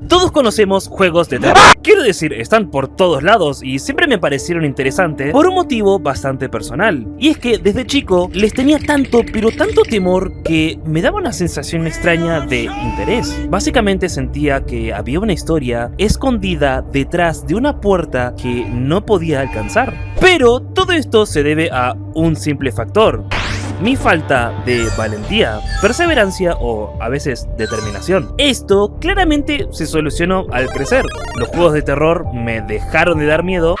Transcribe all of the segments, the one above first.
Todos conocemos juegos de terror. Quiero decir, están por todos lados y siempre me parecieron interesantes por un motivo bastante personal. Y es que desde chico les tenía tanto, pero tanto temor que me daba una sensación extraña de interés. Básicamente sentía que había una historia escondida detrás de una puerta que no podía alcanzar. Pero todo esto se debe a un simple factor: mi falta de valentía, perseverancia o a veces determinación. Esto claramente se solucionó al crecer. Los juegos de terror me dejaron de dar miedo.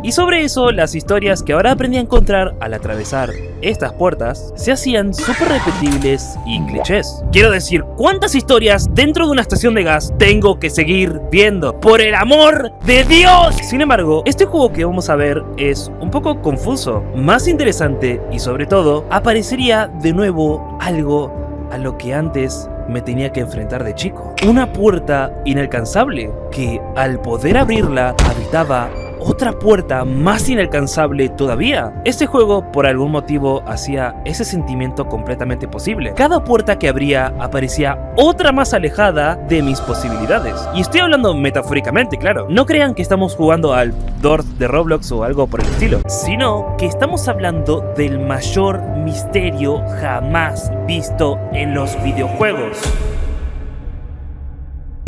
Y sobre eso, las historias que ahora aprendí a encontrar al atravesar estas puertas se hacían súper repetibles y clichés. Quiero decir, ¿cuántas historias dentro de una estación de gas tengo que seguir viendo? ¡Por el amor de Dios! Sin embargo, este juego que vamos a ver es un poco confuso, más interesante y sobre todo, aparecería de nuevo algo a lo que antes me tenía que enfrentar de chico. Una puerta inalcanzable que al poder abrirla habitaba otra puerta más inalcanzable todavía. Este juego por algún motivo hacía ese sentimiento completamente posible. Cada puerta que abría aparecía otra más alejada de mis posibilidades. Y estoy hablando metafóricamente, claro. No crean que estamos jugando al Doors de Roblox o algo por el estilo, sino que estamos hablando del mayor misterio jamás visto en los videojuegos.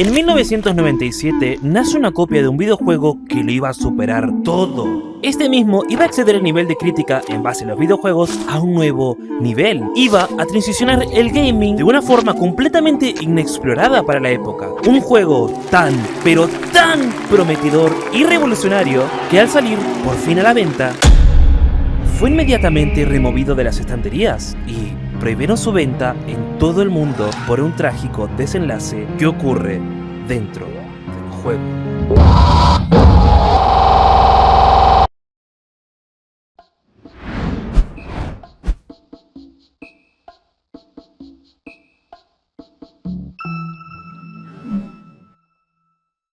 En 1997 nace una copia de un videojuego que lo iba a superar todo. Este mismo iba a acceder el nivel de crítica en base a los videojuegos a un nuevo nivel. Iba a transicionar el gaming de una forma completamente inexplorada para la época. Un juego tan, pero tan prometedor y revolucionario que al salir por fin a la venta, fue inmediatamente removido de las estanterías y prohibieron su venta en todo el mundo por un trágico desenlace que ocurre dentro del juego.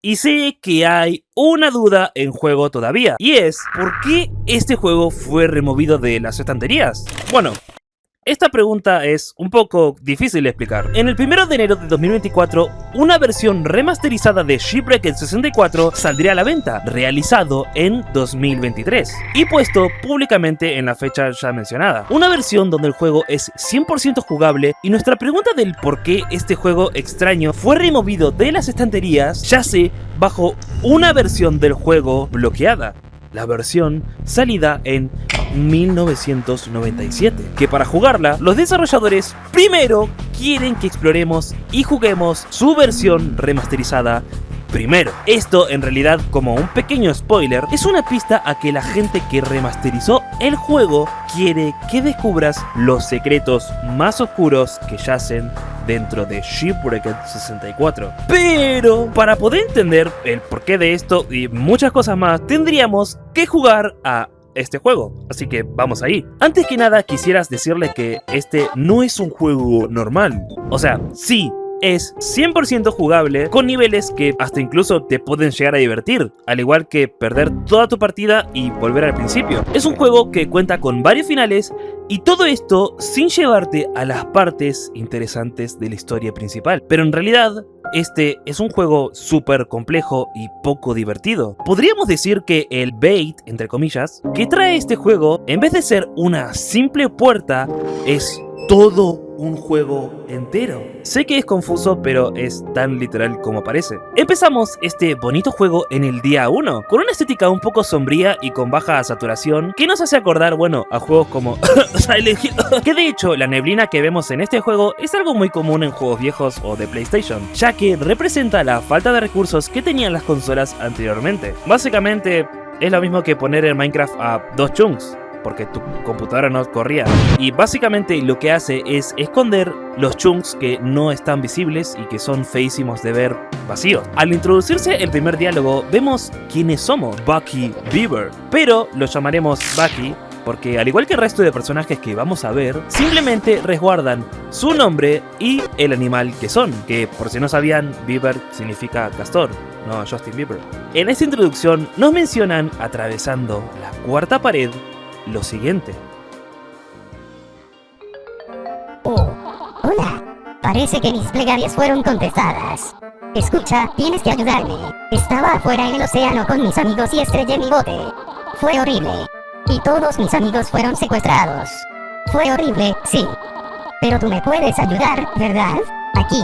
Y sé que hay una duda en juego todavía, y es ¿por qué este juego fue removido de las estanterías? Bueno, esta pregunta es un poco difícil de explicar. En el 1 de enero de 2024, una versión remasterizada de Shipwrecked 64 saldría a la venta, realizado en 2023 y puesto públicamente en la fecha ya mencionada. Una versión donde el juego es 100% jugable y nuestra pregunta del por qué este juego extraño fue removido de las estanterías yace bajo una versión del juego bloqueada. La versión salida en 1997, que para jugarla, los desarrolladores primero quieren que exploremos y juguemos su versión remasterizada primero. Esto en realidad, como un pequeño spoiler, es una pista a que la gente que remasterizó el juego quiere que descubras los secretos más oscuros que yacen dentro de Shipwrecked 64. Pero para poder entender el porqué de esto y muchas cosas más, tendríamos que jugar a este juego, así que vamos ahí. Antes que nada quisieras decirle que este no es un juego normal. O sea, sí, es 100% jugable, con niveles que hasta incluso te pueden llegar a divertir, al igual que perder toda tu partida y volver al principio. Es un juego que cuenta con varios finales y todo esto sin llevarte a las partes interesantes de la historia principal. Pero en realidad, este es un juego súper complejo y poco divertido. Podríamos decir que el bait, entre comillas, que trae este juego, en vez de ser una simple puerta, es todo un juego entero. Sé que es confuso, pero es tan literal como parece. Empezamos este bonito juego en el día 1, con una estética un poco sombría y con baja saturación, que nos hace acordar, bueno, a juegos como Silent Hill, que de hecho la neblina que vemos en este juego es algo muy común en juegos viejos o de PlayStation, ya que representa la falta de recursos que tenían las consolas anteriormente. Básicamente es lo mismo que poner en Minecraft a 2 chunks, porque tu computadora no corría. Y básicamente lo que hace es esconder los chunks que no están visibles y que son feísimos de ver vacíos. Al introducirse el primer diálogo, vemos quiénes somos, Bucky Beaver, pero lo llamaremos Bucky porque al igual que el resto de personajes que vamos a ver, simplemente resguardan su nombre y el animal que son, que por si no sabían, Beaver significa castor, no Justin Bieber. En esta introducción nos mencionan, atravesando la cuarta pared, lo siguiente. Oh, hola. Parece que mis plegarias fueron contestadas. Escucha, tienes que ayudarme. Estaba afuera en el océano con mis amigos y estrellé mi bote. Fue horrible. Y todos mis amigos fueron secuestrados. Fue horrible, sí. Pero tú me puedes ayudar, ¿verdad? Aquí.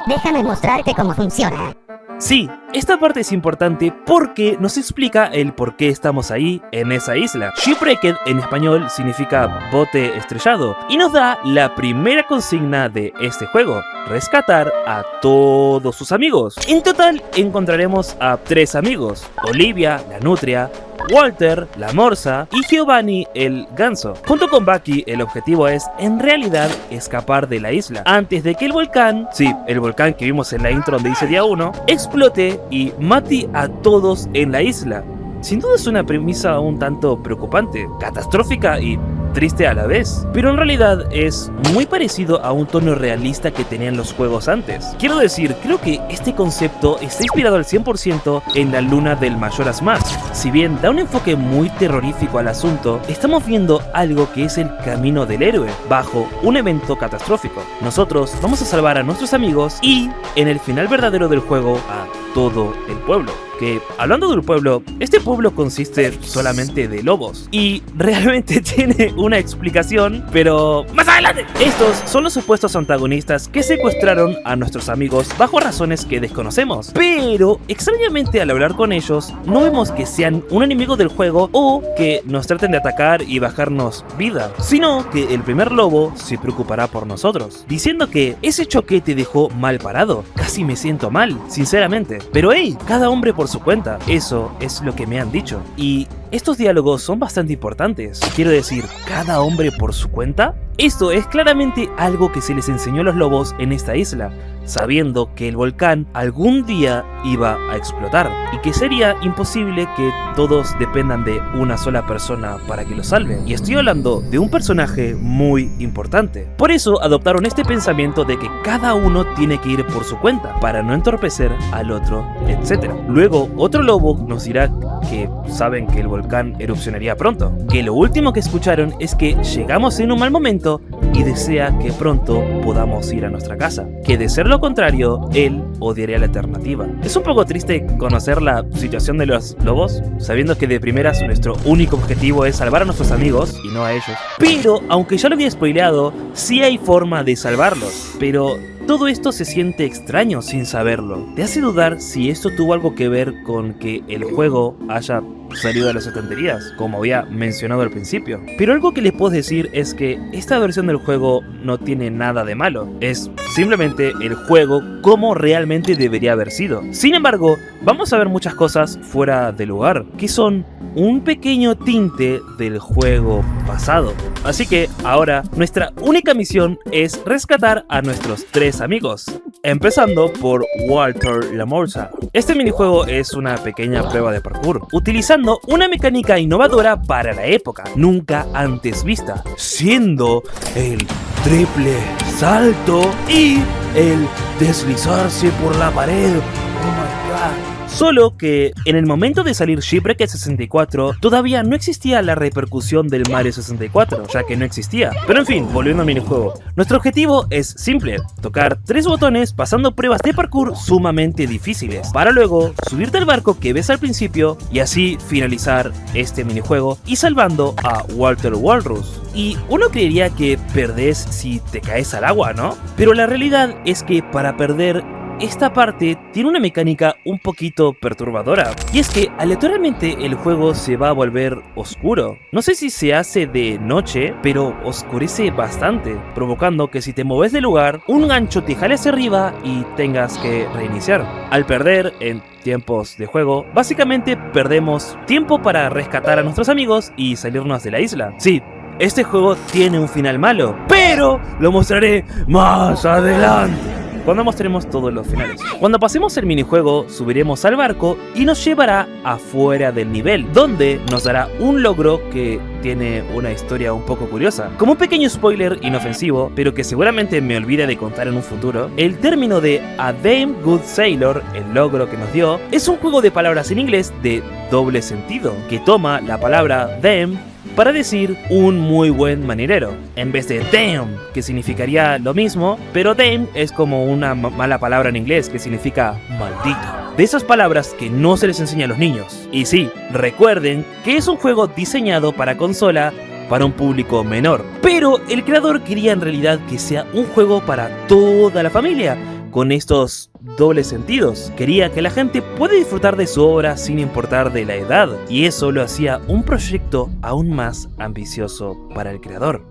Déjame mostrarte cómo funciona. Sí, esta parte es importante porque nos explica el por qué estamos ahí, en esa isla. Shipwrecked en español significa bote estrellado y nos da la primera consigna de este juego: rescatar a todos sus amigos. En total encontraremos a 3 amigos: Olivia, la nutria, Walter, la morsa, y Giovanni, el ganso. Junto con Bucky, el objetivo es, en realidad, escapar de la isla antes de que el volcán, sí, el volcán que vimos en la intro donde dice día 1, explote y mate a todos en la isla. Sin duda es una premisa un tanto preocupante, catastrófica y triste a la vez, pero en realidad es muy parecido a un tono realista que tenían los juegos antes. Quiero decir, creo que este concepto está inspirado al 100% en la luna del Majora's Mask. Si bien da un enfoque muy terrorífico al asunto, estamos viendo algo que es el camino del héroe, bajo un evento catastrófico. Nosotros vamos a salvar a nuestros amigos y, en el final verdadero del juego, a todo el pueblo. Que, hablando del pueblo, este pueblo consiste solamente de lobos y realmente tiene una explicación, pero más adelante. Estos son los supuestos antagonistas que secuestraron a nuestros amigos bajo razones que desconocemos, pero extrañamente al hablar con ellos no vemos que sean un enemigo del juego o que nos traten de atacar y bajarnos vida, sino que el primer lobo se preocupará por nosotros, diciendo que ese choque te dejó mal parado. Casi me siento mal, sinceramente, pero hey, cada hombre por su cuenta, eso es lo que me han dicho. Y estos diálogos son bastante importantes. Quiero decir, ¿cada hombre por su cuenta? Esto es claramente algo que se les enseñó a los lobos en esta isla, sabiendo que el volcán algún día iba a explotar y que sería imposible que todos dependan de una sola persona para que lo salve. Y estoy hablando de un personaje muy importante. Por eso adoptaron este pensamiento de que cada uno tiene que ir por su cuenta para no entorpecer al otro, etc. Luego otro lobo nos dirá que saben que el volcán erupcionaría pronto, que lo último que escucharon es que llegamos en un mal momento y desea que pronto podamos ir a nuestra casa, que de ser lo contrario, él odiaría la alternativa. Es un poco triste conocer la situación de los lobos, sabiendo que de primeras nuestro único objetivo es salvar a nuestros amigos y no a ellos. Pero, aunque ya lo había spoileado, sí hay forma de salvarlos, pero todo esto se siente extraño sin saberlo. Te hace dudar si esto tuvo algo que ver con que el juego haya salido de las estanterías, como había mencionado al principio. Pero algo que les puedo decir es que esta versión del juego no tiene nada de malo. Es simplemente el juego como realmente debería haber sido. Sin embargo, vamos a ver muchas cosas fuera de lugar, que son un pequeño tinte del juego pasado. Así que ahora nuestra única misión es rescatar a nuestros 3 amigos, empezando por Walter la morsa. Este minijuego es una pequeña prueba de parkour, utilizando una mecánica innovadora para la época, nunca antes vista, siendo el triple salto y el deslizarse por la pared. Oh my god. Solo que en el momento de salir Shipwrecked 64 todavía no existía la repercusión del Mario 64, ya que no existía. Pero en fin, volviendo al minijuego, nuestro objetivo es simple: tocar 3 botones pasando pruebas de parkour sumamente difíciles, para luego subirte al barco que ves al principio y así finalizar este minijuego y salvando a Walter Walrus. Y uno creería que perdés si te caes al agua, ¿no? Pero la realidad es que para perder esta parte tiene una mecánica un poquito perturbadora, y es que aleatoriamente el juego se va a volver oscuro. No sé si se hace de noche, pero oscurece bastante, provocando que si te mueves de lugar, un gancho te jale hacia arriba y tengas que reiniciar. Al perder en tiempos de juego, básicamente perdemos tiempo para rescatar a nuestros amigos y salirnos de la isla. Sí, este juego tiene un final malo, pero lo mostraré más adelante, cuando mostremos todos los finales. Cuando pasemos el minijuego, subiremos al barco y nos llevará afuera del nivel, donde nos dará un logro que tiene una historia un poco curiosa. Como un pequeño spoiler inofensivo, pero que seguramente me olvide de contar en un futuro, el término de A Damn Good Sailor, el logro que nos dio, es un juego de palabras en inglés de doble sentido, que toma la palabra damn para decir un muy buen marinero, en vez de damn, que significaría lo mismo, pero damn es como una mala palabra en inglés que significa maldito. De esas palabras que no se les enseña a los niños. Y sí, recuerden que es un juego diseñado para consola para un público menor, pero el creador quería en realidad que sea un juego para toda la familia, con estos dobles sentidos. Quería que la gente pueda disfrutar de su obra sin importar de la edad, y eso lo hacía un proyecto aún más ambicioso para el creador.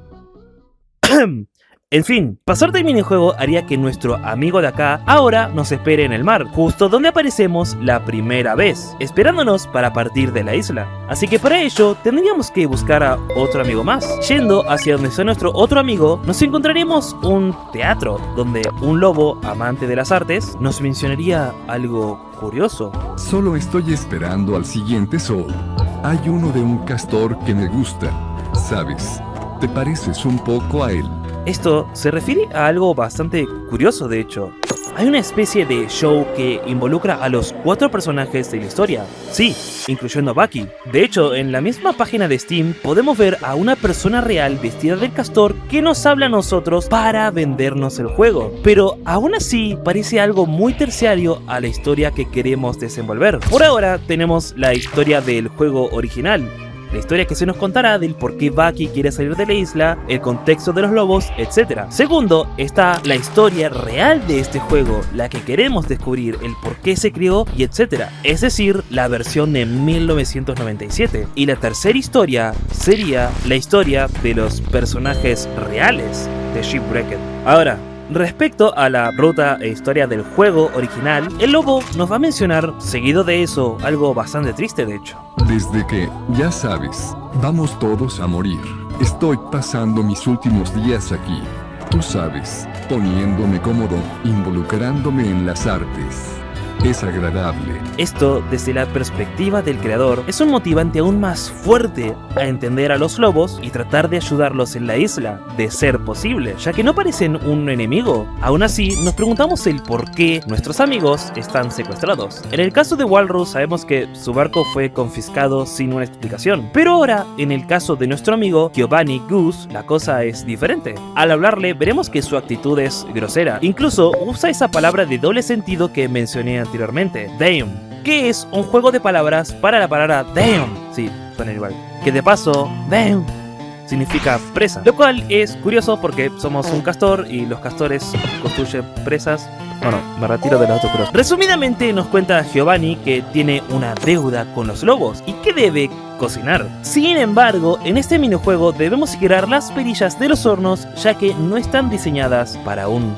En fin, pasar del minijuego haría que nuestro amigo de acá ahora nos espere en el mar, justo donde aparecemos la primera vez, esperándonos para partir de la isla. Así que para ello tendríamos que buscar a otro amigo más. Yendo hacia donde está nuestro otro amigo, nos encontraremos un teatro, donde un lobo amante de las artes nos mencionaría algo curioso. Solo estoy esperando al siguiente sol. Hay uno de un castor que me gusta. ¿Sabes? Te pareces un poco a él. Esto se refiere a algo bastante curioso, de hecho. Hay una especie de show que involucra a los 4 personajes de la historia. Sí, incluyendo a Bucky. De hecho, en la misma página de Steam podemos ver a una persona real vestida del castor que nos habla a nosotros para vendernos el juego. Pero aún así parece algo muy terciario a la historia que queremos desenvolver. Por ahora tenemos la historia del juego original. La historia que se nos contará del por qué Bucky quiere salir de la isla, el contexto de los lobos, etc. Segundo, está la historia real de este juego, la que queremos descubrir, el por qué se creó y etc. Es decir, la versión de 1997. Y la tercera historia sería la historia de los personajes reales de Shipwrecked. Ahora, respecto a la ruta e historia del juego original, el lobo nos va a mencionar, seguido de eso, algo bastante triste de hecho. Desde que, ya sabes, vamos todos a morir. Estoy pasando mis últimos días aquí. Tú sabes, poniéndome cómodo, involucrándome en las artes. Es agradable. Esto, desde la perspectiva del creador, es un motivante aún más fuerte a entender a los lobos y tratar de ayudarlos en la isla, de ser posible, ya que no parecen un enemigo. Aún así, nos preguntamos el por qué nuestros amigos están secuestrados. En el caso de Walrus sabemos que su barco fue confiscado sin una explicación, pero ahora, en el caso de nuestro amigo Giovanni Goose, la cosa es diferente. Al hablarle, veremos que su actitud es grosera, incluso usa esa palabra de doble sentido que mencioné anteriormente, damn, que es un juego de palabras para la palabra damn, sí, suena igual, que de paso, damn, significa presa, lo cual es curioso porque somos un castor y los castores construyen presas. No, me retiro del autocross. Resumidamente nos cuenta Giovanni que tiene una deuda con los lobos y que debe cocinar. Sin embargo, en este minijuego debemos girar las perillas de los hornos ya que no están diseñadas para un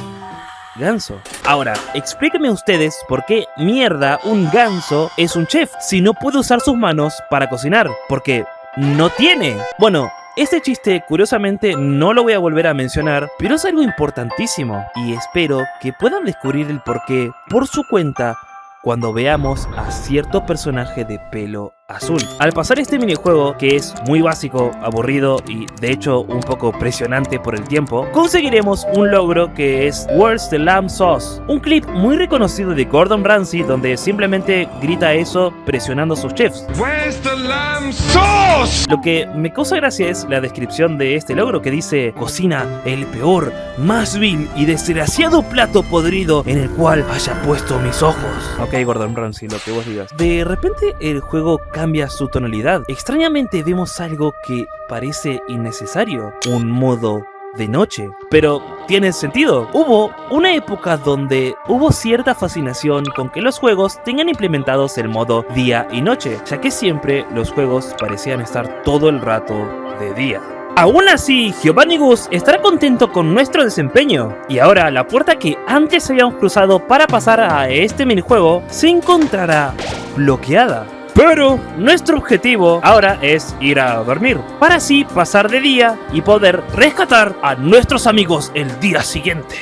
ganso. Ahora, explíquenme ustedes por qué mierda un ganso es un chef si no puede usar sus manos para cocinar, porque no tiene. Bueno, este chiste curiosamente no lo voy a volver a mencionar, pero es algo importantísimo y espero que puedan descubrir el porqué por su cuenta cuando veamos a cierto personaje de pelo azul. Al pasar este minijuego, que es muy básico, aburrido y de hecho un poco presionante por el tiempo, conseguiremos un logro que es Where's the Lamb Sauce, un clip muy reconocido de Gordon Ramsay donde simplemente grita eso presionando a sus chefs. Where's the lamb sauce? Lo que me causa gracia es la descripción de este logro que dice: cocina el peor, más vil y desgraciado plato podrido en el cual haya puesto mis ojos. Ok, Gordon Ramsay, lo que vos digas. De repente el juego cambia su tonalidad. Extrañamente vemos algo que parece innecesario, un modo de noche, pero tiene sentido. Hubo una época donde hubo cierta fascinación con que los juegos tengan implementados el modo día y noche, ya que siempre los juegos parecían estar todo el rato de día. Aún así, Giovanni Goose estará contento con nuestro desempeño, y ahora la puerta que antes habíamos cruzado para pasar a este minijuego se encontrará bloqueada. Pero nuestro objetivo ahora es ir a dormir, para así pasar de día y poder rescatar a nuestros amigos el día siguiente.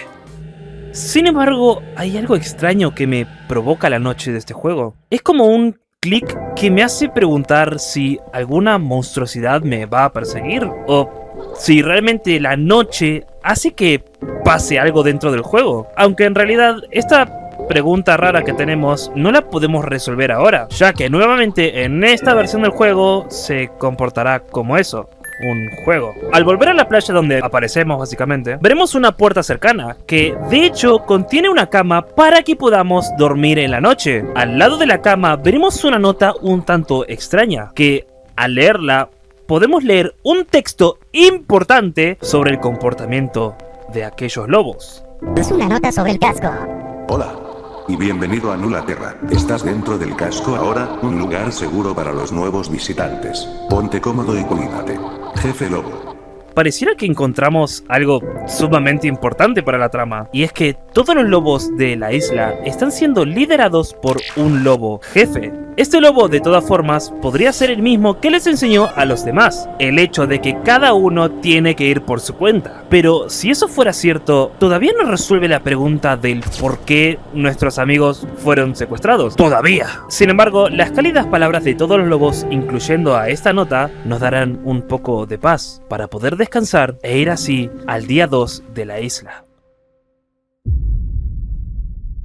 Sin embargo, hay algo extraño que me provoca la noche de este juego. Es como un clic que me hace preguntar si alguna monstruosidad me va a perseguir, o si realmente la noche hace que pase algo dentro del juego, aunque en realidad esta pregunta rara que tenemos no la podemos resolver ahora, ya que nuevamente en esta versión del juego se comportará como eso, un juego. Al volver a la playa donde aparecemos básicamente, veremos una puerta cercana, que de hecho contiene una cama para que podamos dormir en la noche. Al lado de la cama veremos una nota un tanto extraña, que al leerla podemos leer un texto importante sobre el comportamiento de aquellos lobos. Es una nota sobre el casco. Hola. Y bienvenido a Nulaterra. Estás dentro del casco ahora, un lugar seguro para los nuevos visitantes. Ponte cómodo y cuídate. Jefe Lobo. Pareciera que encontramos algo sumamente importante para la trama, y es que todos los lobos de la isla están siendo liderados por un lobo jefe. Este lobo de todas formas podría ser el mismo que les enseñó a los demás, el hecho de que cada uno tiene que ir por su cuenta. Pero si eso fuera cierto, todavía no resuelve la pregunta del por qué nuestros amigos fueron secuestrados. Todavía. Sin embargo, las cálidas palabras de todos los lobos, incluyendo a esta nota, nos darán un poco de paz para poder descansar e ir así al día 2 de la isla.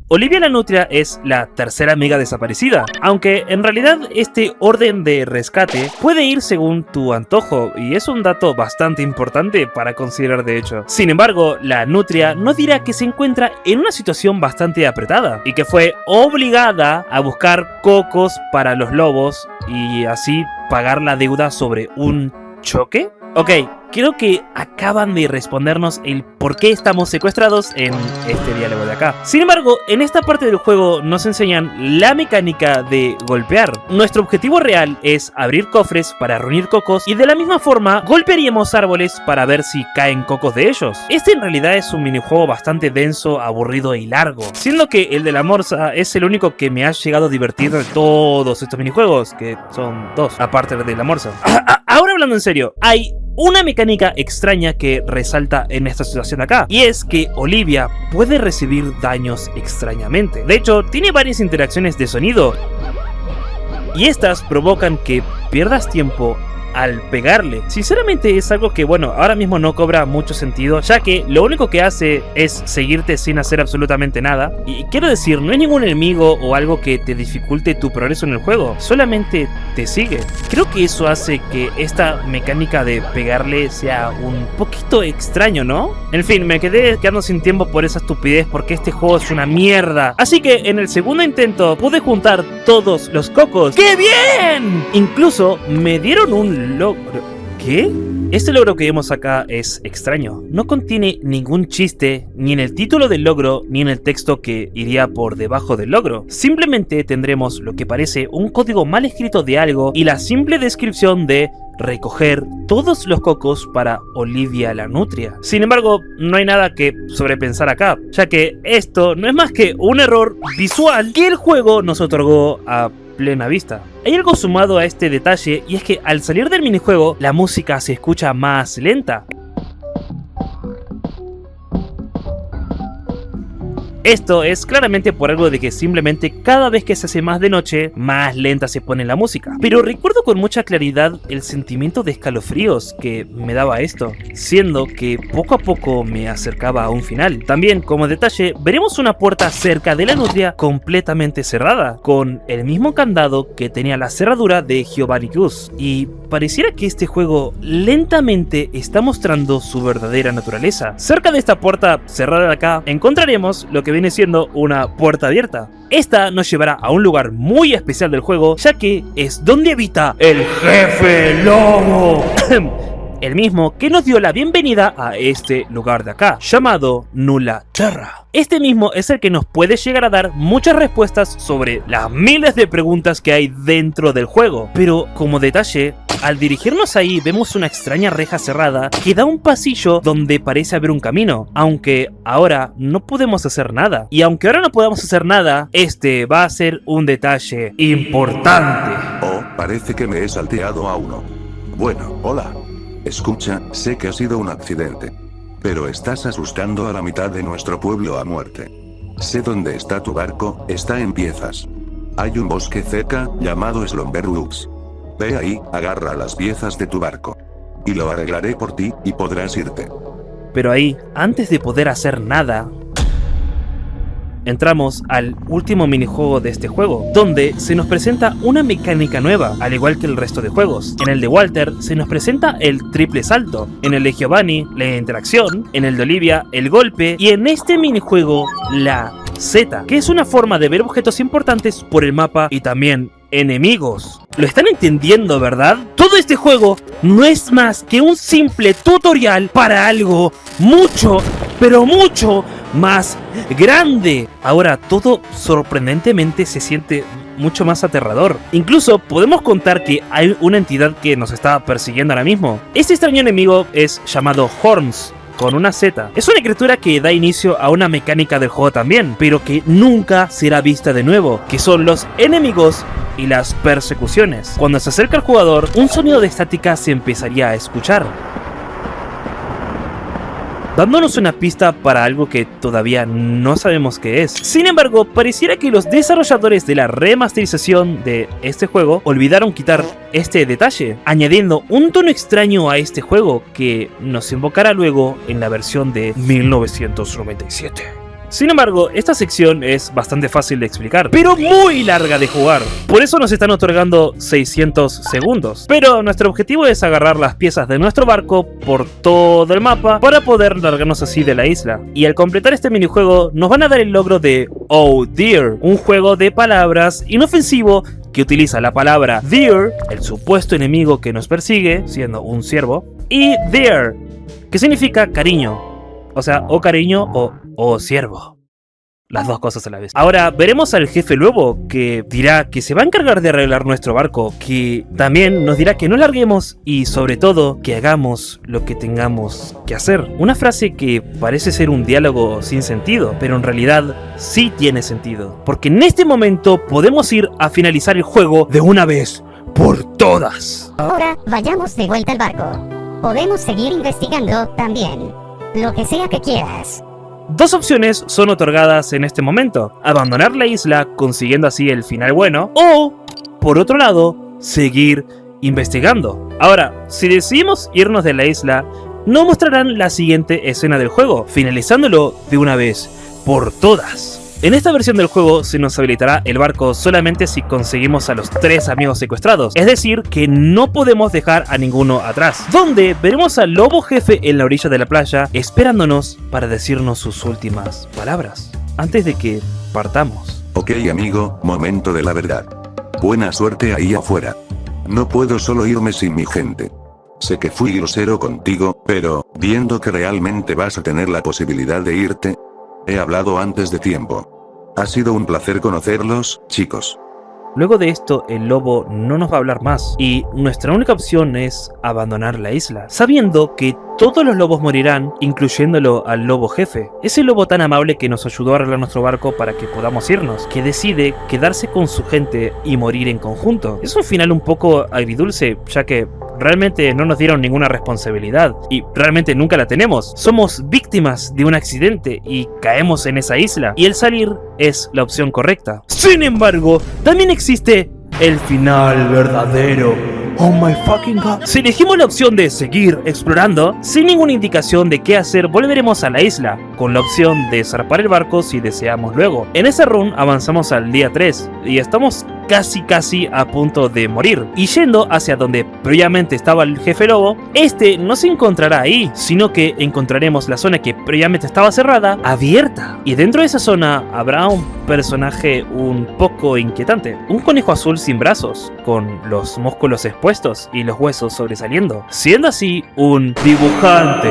Olivia la Nutria es la tercera amiga desaparecida, aunque en realidad este orden de rescate puede ir según tu antojo, y es un dato bastante importante para considerar de hecho. Sin embargo, la Nutria no dirá que se encuentra en una situación bastante apretada, y que fue obligada a buscar cocos para los lobos y así pagar la deuda sobre un choque. Ok, creo que acaban de respondernos el por qué estamos secuestrados en este diálogo de acá. Sin embargo, en esta parte del juego nos enseñan la mecánica de golpear. Nuestro objetivo real es abrir cofres para reunir cocos, y de la misma forma golpearíamos árboles para ver si caen cocos de ellos. Este en realidad es un minijuego bastante denso, aburrido y largo, siendo que el de la morsa es el único que me ha llegado a divertir de todos estos minijuegos, que son dos, aparte de la morsa. Ahora hablando en serio, hay una mecánica extraña que resalta en esta situación acá, y es que Olivia puede recibir daños extrañamente. De hecho, tiene varias interacciones de sonido, y estas provocan que pierdas tiempo al pegarle. Sinceramente es algo que, bueno, ahora mismo no cobra mucho sentido, ya que lo único que hace es seguirte sin hacer absolutamente nada. Y quiero decir, no hay ningún enemigo o algo que te dificulte tu progreso en el juego, solamente te sigue. Creo que eso hace que esta mecánica de pegarle sea un poquito extraño, ¿no? En fin, me quedé quedando sin tiempo por esa estupidez, porque este juego es una mierda. Así que en el segundo intento pude juntar todos los cocos. ¡Qué bien! Incluso me dieron un logro. ¿Qué? Este logro que vemos acá es extraño. No contiene ningún chiste, ni en el título del logro, ni en el texto que iría por debajo del logro. Simplemente tendremos lo que parece un código mal escrito de algo y la simple descripción de recoger todos los cocos para Olivia la Nutria. Sin embargo, no hay nada que sobrepensar acá, ya que esto no es más que un error visual que el juego nos otorgó a plena vista. Hay algo sumado a este detalle, y es que al salir del minijuego la música se escucha más lenta. Esto es claramente por algo de que simplemente cada vez que se hace más de noche, más lenta se pone la música. Pero recuerdo con mucha claridad el sentimiento de escalofríos que me daba esto, siendo que poco a poco me acercaba a un final. También, como detalle, veremos una puerta cerca de la Nutria completamente cerrada, con el mismo candado que tenía la cerradura de Giovanni Gus. Y pareciera que este juego lentamente está mostrando su verdadera naturaleza. Cerca de esta puerta cerrada de acá, encontraremos lo que viene siendo una puerta abierta. Esta nos llevará a un lugar muy especial del juego, ya que es donde habita el Jefe Lobo. El mismo que nos dio la bienvenida a este lugar de acá, llamado Nulaterra. Este mismo es el que nos puede llegar a dar muchas respuestas sobre las miles de preguntas que hay dentro del juego. Pero como detalle, al dirigirnos ahí vemos una extraña reja cerrada que da un pasillo donde parece haber un camino, aunque ahora no podemos hacer nada. Y aunque ahora no podamos hacer nada, este va a ser un detalle importante. Oh, parece que me he salteado a uno. Bueno, hola. Escucha, sé que ha sido un accidente, pero estás asustando a la mitad de nuestro pueblo a muerte. Sé dónde está tu barco, está en piezas. Hay un bosque cerca, llamado Slumberwoods. Ve ahí, agarra las piezas de tu barco. Y lo arreglaré por ti, y podrás irte. Pero ahí, antes de poder hacer nada, entramos al último minijuego de este juego, donde se nos presenta una mecánica nueva, al igual que el resto de juegos. En el de Walter se nos presenta el triple salto, en el de Giovanni la interacción, en el de Olivia el golpe y en este minijuego la Z, que es una forma de ver objetos importantes por el mapa y también enemigos. ¿Lo están entendiendo, verdad? Todo este juego no es más que un simple tutorial para algo mucho, pero mucho más grande. Ahora todo sorprendentemente se siente mucho más aterrador. Incluso podemos contar que hay una entidad que nos está persiguiendo ahora mismo. Este extraño enemigo es llamado Horns, con una Z. Es una criatura que da inicio a una mecánica del juego también, pero que nunca será vista de nuevo, que son los enemigos y las persecuciones. Cuando se acerca al jugador, un sonido de estática se empezaría a escuchar, dándonos una pista para algo que todavía no sabemos qué es. Sin embargo, pareciera que los desarrolladores de la remasterización de este juego olvidaron quitar este detalle, añadiendo un tono extraño a este juego que nos invocará luego en la versión de 1997. Sin embargo, esta sección es bastante fácil de explicar, pero muy larga de jugar. Por eso nos están otorgando 600 segundos. Pero nuestro objetivo es agarrar las piezas de nuestro barco por todo el mapa para poder largarnos así de la isla. Y al completar este minijuego nos van a dar el logro de Oh Dear, un juego de palabras inofensivo que utiliza la palabra Dear, el supuesto enemigo que nos persigue, siendo un ciervo, y Dear, que significa cariño. O sea, o cariño o ciervo. Las dos cosas a la vez. Ahora veremos al jefe lobo, que dirá que se va a encargar de arreglar nuestro barco, que también nos dirá que no larguemos y sobre todo que hagamos lo que tengamos que hacer. Una frase que parece ser un diálogo sin sentido, pero en realidad sí tiene sentido, porque en este momento podemos ir a finalizar el juego de una vez por todas. Ahora vayamos de vuelta al barco. Podemos seguir investigando también. Lo que sea que quieras. Dos opciones son otorgadas en este momento: abandonar la isla consiguiendo así el final bueno, o, por otro lado, seguir investigando. Ahora, si decidimos irnos de la isla, nos mostrarán la siguiente escena del juego, finalizándolo de una vez por todas. En esta versión del juego se nos habilitará el barco solamente si conseguimos a los 3 amigos secuestrados, es decir, que no podemos dejar a ninguno atrás, donde veremos al lobo jefe en la orilla de la playa esperándonos para decirnos sus últimas palabras, antes de que partamos. Ok amigo, momento de la verdad. Buena suerte ahí afuera. No puedo solo irme sin mi gente. Sé que fui grosero contigo, pero, viendo que realmente vas a tener la posibilidad de irte, he hablado antes de tiempo. Ha sido un placer conocerlos, chicos. Luego de esto, el lobo no nos va a hablar más, y nuestra única opción es abandonar la isla, sabiendo que todos los lobos morirán, incluyéndolo al lobo jefe. Ese lobo tan amable que nos ayudó a arreglar nuestro barco para que podamos irnos, que decide quedarse con su gente y morir en conjunto. Es un final un poco agridulce, ya que realmente no nos dieron ninguna responsabilidad, y realmente nunca la tenemos. Somos víctimas de un accidente y caemos en esa isla, y el salir es la opción correcta. Sin embargo, también existe el final verdadero. Oh my fucking god. Si elegimos la opción de seguir explorando, sin ninguna indicación de qué hacer, volveremos a la isla, con la opción de zarpar el barco si deseamos luego. En esa run avanzamos al día 3, y estamos casi a punto de morir. Y yendo hacia donde previamente estaba el jefe lobo, este no se encontrará ahí, sino que encontraremos la zona que previamente estaba cerrada, abierta. Y dentro de esa zona habrá un personaje un poco inquietante. Un conejo azul sin brazos, con los músculos expuestos y los huesos sobresaliendo, siendo así un dibujante.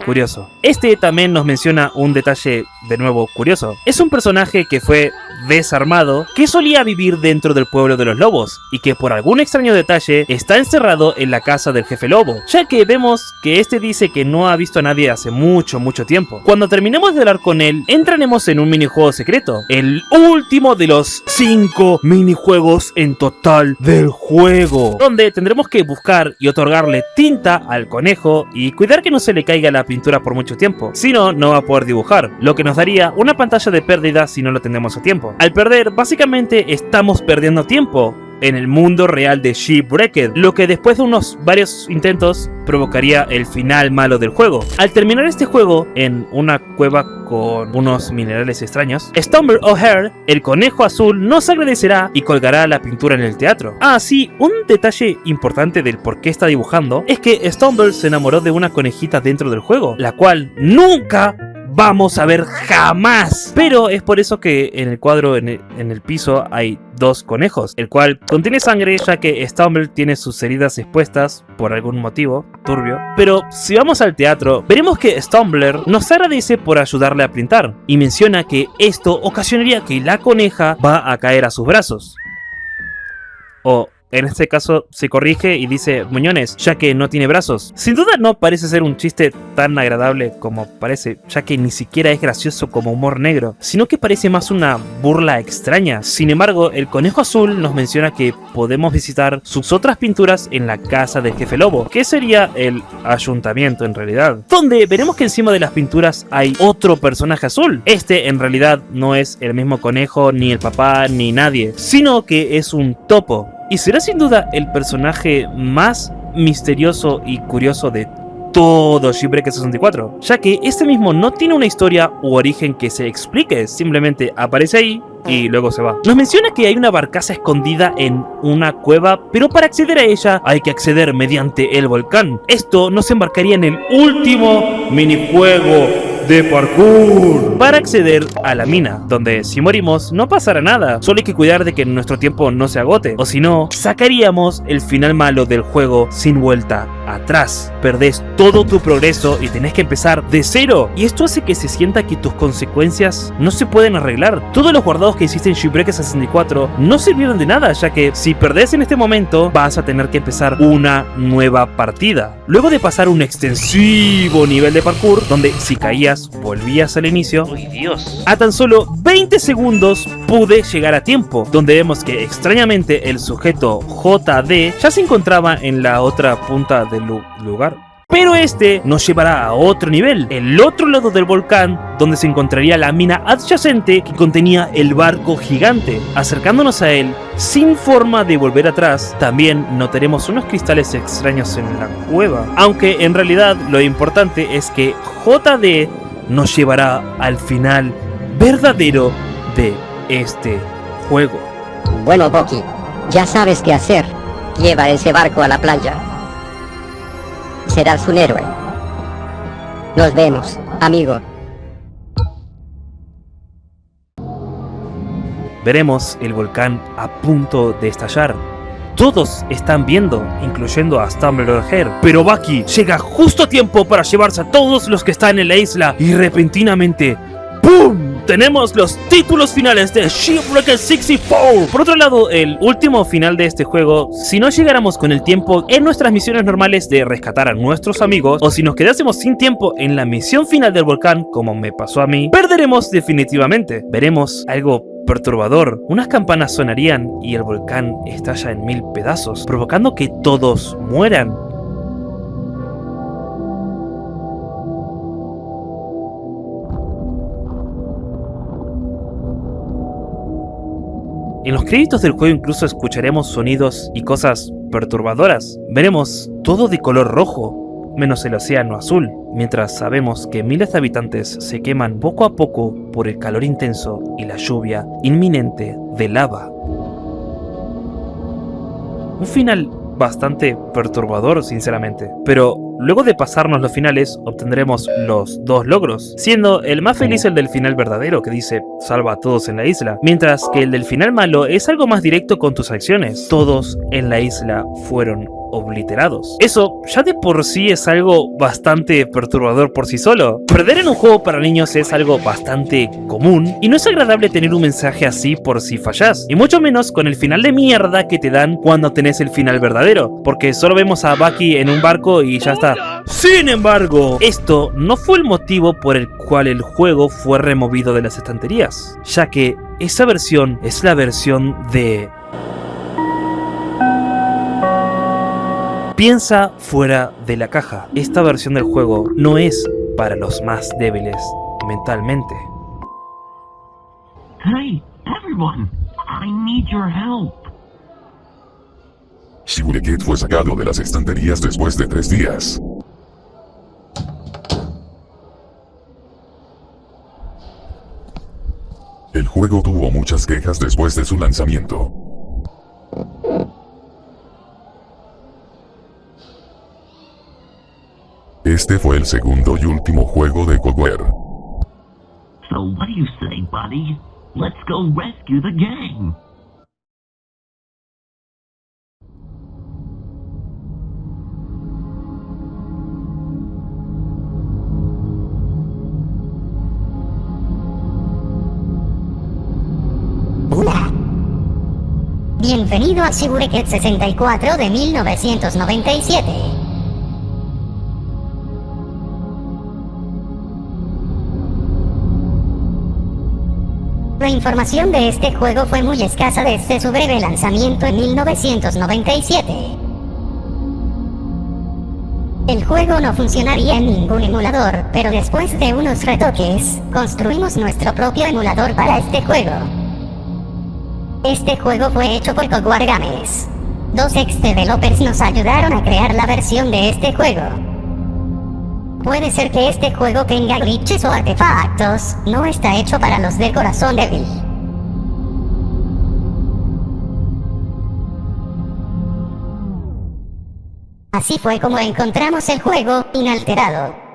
Curioso. Este también nos menciona un detalle de nuevo curioso. Es un personaje que fue desarmado, que solía vivir dentro del pueblo de los lobos y que por algún extraño detalle está encerrado en la casa del jefe lobo, ya que vemos que este dice que no ha visto a nadie hace mucho tiempo. Cuando terminemos de hablar con él, entraremos en un minijuego secreto, el último de los 5 minijuegos en total del juego, donde tendremos que buscar y otorgarle tinta al conejo y cuidar que no se le caiga la pintura por mucho tiempo, si no, no va a poder dibujar, lo que nos daría una pantalla de pérdida si no lo tenemos a tiempo. Al perder, básicamente estamos perdiendo tiempo, en el mundo real de Shipwrecked, lo que después de unos varios intentos provocaría el final malo del juego. Al terminar este juego en una cueva con unos minerales extraños, Stumble O'Hare, el conejo azul, nos agradecerá y colgará la pintura en el teatro. Ah, sí, un detalle importante del por qué está dibujando es que Stumble se enamoró de una conejita dentro del juego, la cual nunca vamos a ver jamás. Pero es por eso que en el cuadro en el piso hay dos conejos, el cual contiene sangre, ya que Stumble tiene sus heridas expuestas por algún motivo turbio. Pero si vamos al teatro, veremos que Stumbler nos agradece por ayudarle a pintar y menciona que esto ocasionaría que la coneja va a caer a sus brazos. O en este caso se corrige y dice muñones, ya que no tiene brazos. Sin duda no parece ser un chiste tan agradable como parece, ya que ni siquiera es gracioso como humor negro, sino que parece más una burla extraña. Sin embargo, el conejo azul nos menciona que podemos visitar sus otras pinturas en la casa del jefe lobo, que sería el ayuntamiento en realidad, donde veremos que encima de las pinturas hay otro personaje azul. Este en realidad no es el mismo conejo, ni el papá, ni nadie, sino que es un topo. Y será sin duda el personaje más misterioso y curioso de todo Shipwrecked 64, ya que este mismo no tiene una historia u origen que se explique, simplemente aparece ahí y luego se va. Nos menciona que hay una barcaza escondida en una cueva, pero para acceder a ella hay que acceder mediante el volcán. Esto nos embarcaría en el último minijuego de parkour para acceder a la mina, donde si morimos no pasará nada, solo hay que cuidar de que nuestro tiempo no se agote, o si no, sacaríamos el final malo del juego sin vuelta atrás. Perdés todo tu progreso y tenés que empezar de cero, y esto hace que se sienta que tus consecuencias no se pueden arreglar. Todos los guardados que hiciste en Shipwrecked 64 no sirvieron de nada, ya que si perdés en este momento vas a tener que empezar una nueva partida, luego de pasar un extensivo nivel de parkour donde si caías volvías al inicio. ¡Uy, Dios! A tan solo 20 segundos pude llegar a tiempo, donde vemos que extrañamente el sujeto JD ya se encontraba en la otra punta del lugar. Pero este nos llevará a otro nivel, el otro lado del volcán, donde se encontraría la mina adyacente que contenía el barco gigante. Acercándonos a él, sin forma de volver atrás, también notaremos unos cristales extraños en la cueva. Aunque en realidad lo importante es que JD nos llevará al final verdadero de este juego. Bueno, Bucky, ya sabes qué hacer. Lleva ese barco a la playa. Serás un héroe. Nos vemos, amigo. Veremos el volcán a punto de estallar. Todos están viendo, incluyendo a Stumble O'Hare, pero Bucky llega justo a tiempo para llevarse a todos los que están en la isla y repentinamente ¡pum! Tenemos los títulos finales de Shipwrecked 64. Por otro lado, el último final de este juego, si no llegáramos con el tiempo en nuestras misiones normales de rescatar a nuestros amigos, o si nos quedásemos sin tiempo en la misión final del volcán, como me pasó a mí, perderemos definitivamente. Veremos algo perturbador. Unas campanas sonarían y el volcán estalla en 1000 pedazos, provocando que todos mueran. En los créditos del juego incluso escucharemos sonidos y cosas perturbadoras. Veremos todo de color rojo, menos el océano azul, mientras sabemos que miles de habitantes se queman poco a poco por el calor intenso y la lluvia inminente de lava. Un final bastante perturbador, sinceramente, pero luego de pasarnos los finales obtendremos los dos logros, siendo el más feliz el del final verdadero, que dice salva a todos en la isla, mientras que el del final malo es algo más directo con tus acciones. Todos en la isla fueron obliterados. Eso ya de por sí es algo bastante perturbador por sí solo. Perder en un juego para niños es algo bastante común y no es agradable tener un mensaje así por si fallas, y mucho menos con el final de mierda que te dan cuando tenés el final verdadero, porque solo vemos a Bucky en un barco y ya está. Sin embargo, esto no fue el motivo por el cual el juego fue removido de las estanterías, ya que esa versión es la versión de... Piensa fuera de la caja. Esta versión del juego no es para los más débiles mentalmente. Hey, everyone! I need your help. Shigureket fue sacado de las estanterías después de 3 días. El juego tuvo muchas quejas después de su lanzamiento. Este fue el segundo y último juego de KOTOR. So what do you say, buddy? Let's go rescue the gang. Hola. Bienvenido a Shigureket 64 de 1997. La información de este juego fue muy escasa desde su breve lanzamiento en 1997. El juego no funcionaría en ningún emulador, pero después de unos retoques, construimos nuestro propio emulador para este juego. Este juego fue hecho por KOTOR Games. 2 ex-developers nos ayudaron a crear la versión de este juego. Puede ser que este juego tenga glitches o artefactos, no está hecho para los de corazón débil. Así fue como encontramos el juego inalterado.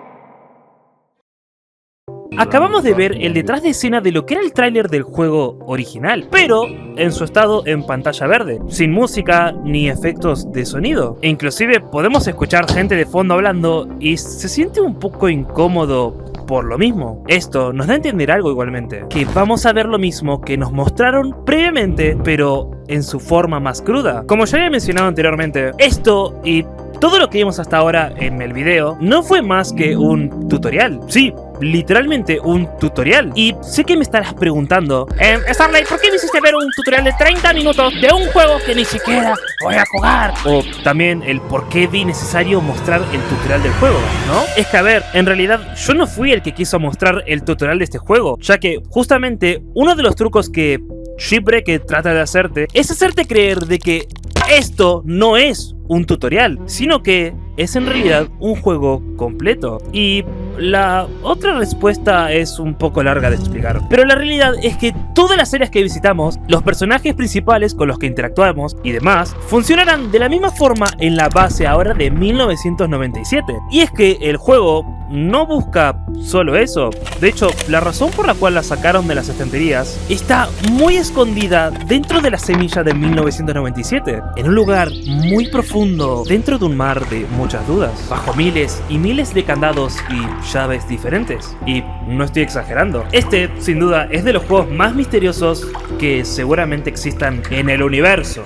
Acabamos de ver el detrás de escena de lo que era el tráiler del juego original, pero en su estado en pantalla verde, sin música ni efectos de sonido. E inclusive podemos escuchar gente de fondo hablando y se siente un poco incómodo por lo mismo. Esto nos da a entender algo igualmente, que vamos a ver lo mismo que nos mostraron previamente, pero en su forma más cruda. Como ya había mencionado anteriormente, esto y todo lo que vimos hasta ahora en el video no fue más que un tutorial. Sí, literalmente un tutorial. Y sé que me estarás preguntando, Starlight, ¿por qué me hiciste ver un tutorial de 30 minutos de un juego que ni siquiera voy a jugar? O también el por qué vi necesario mostrar el tutorial del juego, ¿no? Es que a ver, en realidad yo no fui el que quiso mostrar el tutorial de este juego, ya que justamente uno de los trucos que Shipwrecked trata de hacerte es hacerte creer de que esto no es un tutorial, sino que es en realidad un juego completo. Y la otra respuesta es un poco larga de explicar, pero la realidad es que todas las áreas que visitamos, los personajes principales con los que interactuamos y demás, funcionarán de la misma forma en la base ahora de 1997. Y es que el juego no busca solo eso. De hecho, la razón por la cual la sacaron de las estanterías está muy escondida dentro de la semilla de 1997, en un lugar muy profundo, dentro de un mar de muchas dudas, bajo miles y miles de candados y llaves diferentes. Y no estoy exagerando, este sin duda es de los juegos más misteriosos que seguramente existan en el universo.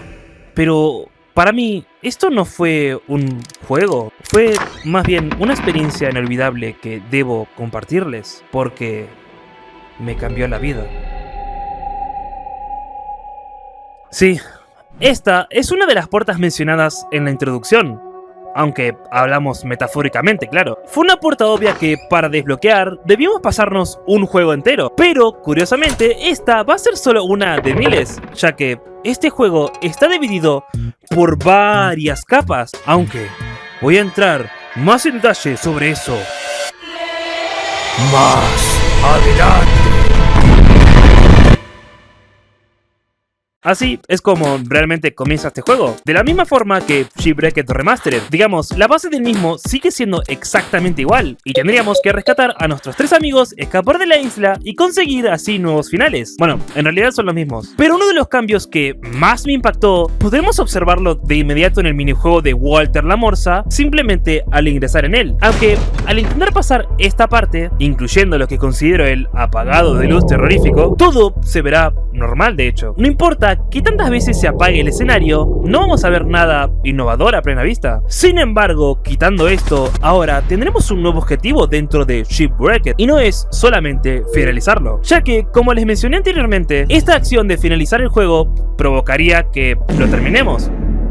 Pero para mí, esto no fue un juego, fue más bien una experiencia inolvidable que debo compartirles, porque me cambió la vida. Sí, esta es una de las puertas mencionadas en la introducción, aunque hablamos metafóricamente, claro. Fue una puerta obvia que para desbloquear debíamos pasarnos un juego entero, pero curiosamente esta va a ser solo una de miles, ya que este juego está dividido por varias capas, aunque voy a entrar más en detalle sobre eso más adelante. Así es como realmente comienza este juego, de la misma forma que Shipwrecked Remastered. Digamos, la base del mismo sigue siendo exactamente igual, y tendríamos que rescatar a nuestros 3 amigos, escapar de la isla y conseguir así nuevos finales. Bueno, en realidad son los mismos, pero uno de los cambios que más me impactó, podemos observarlo de inmediato en el minijuego de Walter la Morsa, simplemente al ingresar en él. Aunque al intentar pasar esta parte, incluyendo lo que considero el apagado de luz terrorífico, todo se verá normal. De hecho, no importa que tantas veces se apague el escenario, no vamos a ver nada innovador a plena vista. Sin embargo, quitando esto, ahora tendremos un nuevo objetivo dentro de Shipwrecked, y no es solamente finalizarlo, ya que, como les mencioné anteriormente, esta acción de finalizar el juego provocaría que lo terminemos.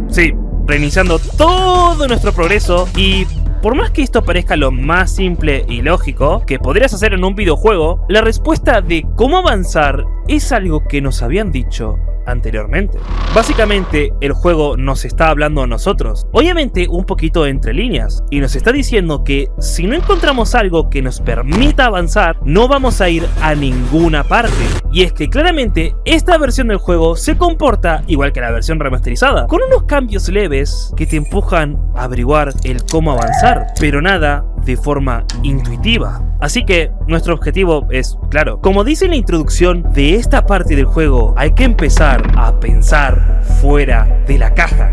Sí, reiniciando todo nuestro progreso. Y por más que esto parezca lo más simple y lógico que podrías hacer en un videojuego, la respuesta de cómo avanzar es algo que nos habían dicho anteriormente. Básicamente, el juego nos está hablando a nosotros, obviamente un poquito entre líneas, y nos está diciendo que si no encontramos algo que nos permita avanzar, no vamos a ir a ninguna parte. Y es que claramente esta versión del juego se comporta igual que la versión remasterizada, con unos cambios leves que te empujan a averiguar el cómo avanzar, pero nada de forma intuitiva. Así que nuestro objetivo es claro. Como dice en la introducción de esta parte del juego, hay que empezar a pensar fuera de la caja.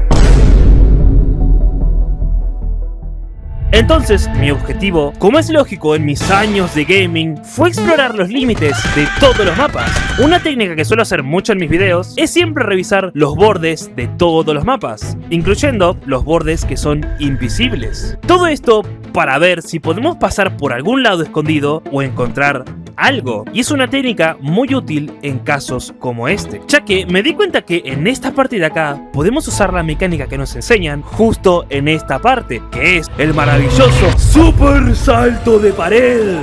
Entonces, mi objetivo, como es lógico en mis años de gaming, fue explorar los límites de todos los mapas. Una técnica que suelo hacer mucho en mis videos es siempre revisar los bordes de todos los mapas, incluyendo los bordes que son invisibles. Todo esto para ver si podemos pasar por algún lado escondido o encontrar algo, y es una técnica muy útil en casos como este, ya que me di cuenta que en esta parte de acá podemos usar la mecánica que nos enseñan justo en esta parte, que es el maravilloso super salto de pared,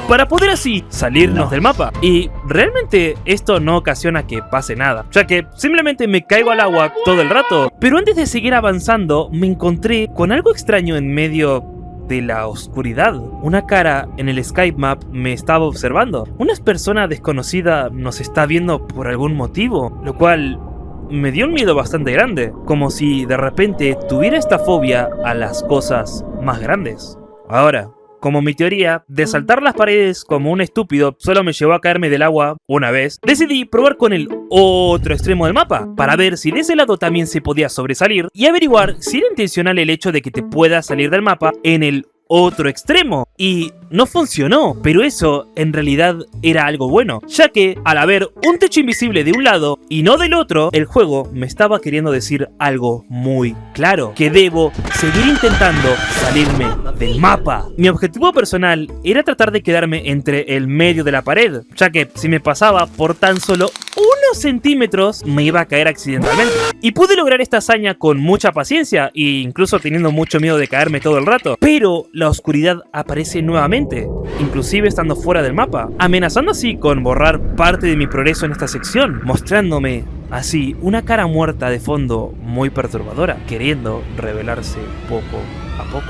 para poder así salirnos del mapa. Y realmente esto no ocasiona que pase nada, ya que simplemente me caigo al agua todo el rato. Pero antes de seguir avanzando me encontré con algo extraño en medio de la oscuridad. Una cara en el Skype Map me estaba observando. Una persona desconocida nos está viendo por algún motivo, lo cual me dio un miedo bastante grande, como si de repente tuviera esta fobia a las cosas más grandes. Ahora, como mi teoría de saltar las paredes como un estúpido solo me llevó a caerme del agua una vez, decidí probar con el otro extremo del mapa, para ver si de ese lado también se podía sobresalir y averiguar si era intencional el hecho de que te puedas salir del mapa en el otro extremo. Y no funcionó, pero eso en realidad era algo bueno, ya que al haber un techo invisible de un lado y no del otro, el juego me estaba queriendo decir algo muy claro, que debo seguir intentando salirme del mapa. Mi objetivo personal era tratar de quedarme entre el medio de la pared, ya que si me pasaba por tan solo unos centímetros me iba a caer accidentalmente. Y pude lograr esta hazaña con mucha paciencia e incluso teniendo mucho miedo de caerme todo el rato, pero la oscuridad aparece nuevamente, inclusive estando fuera del mapa, amenazando así con borrar parte de mi progreso en esta sección, mostrándome así una cara muerta de fondo muy perturbadora, queriendo revelarse poco a poco.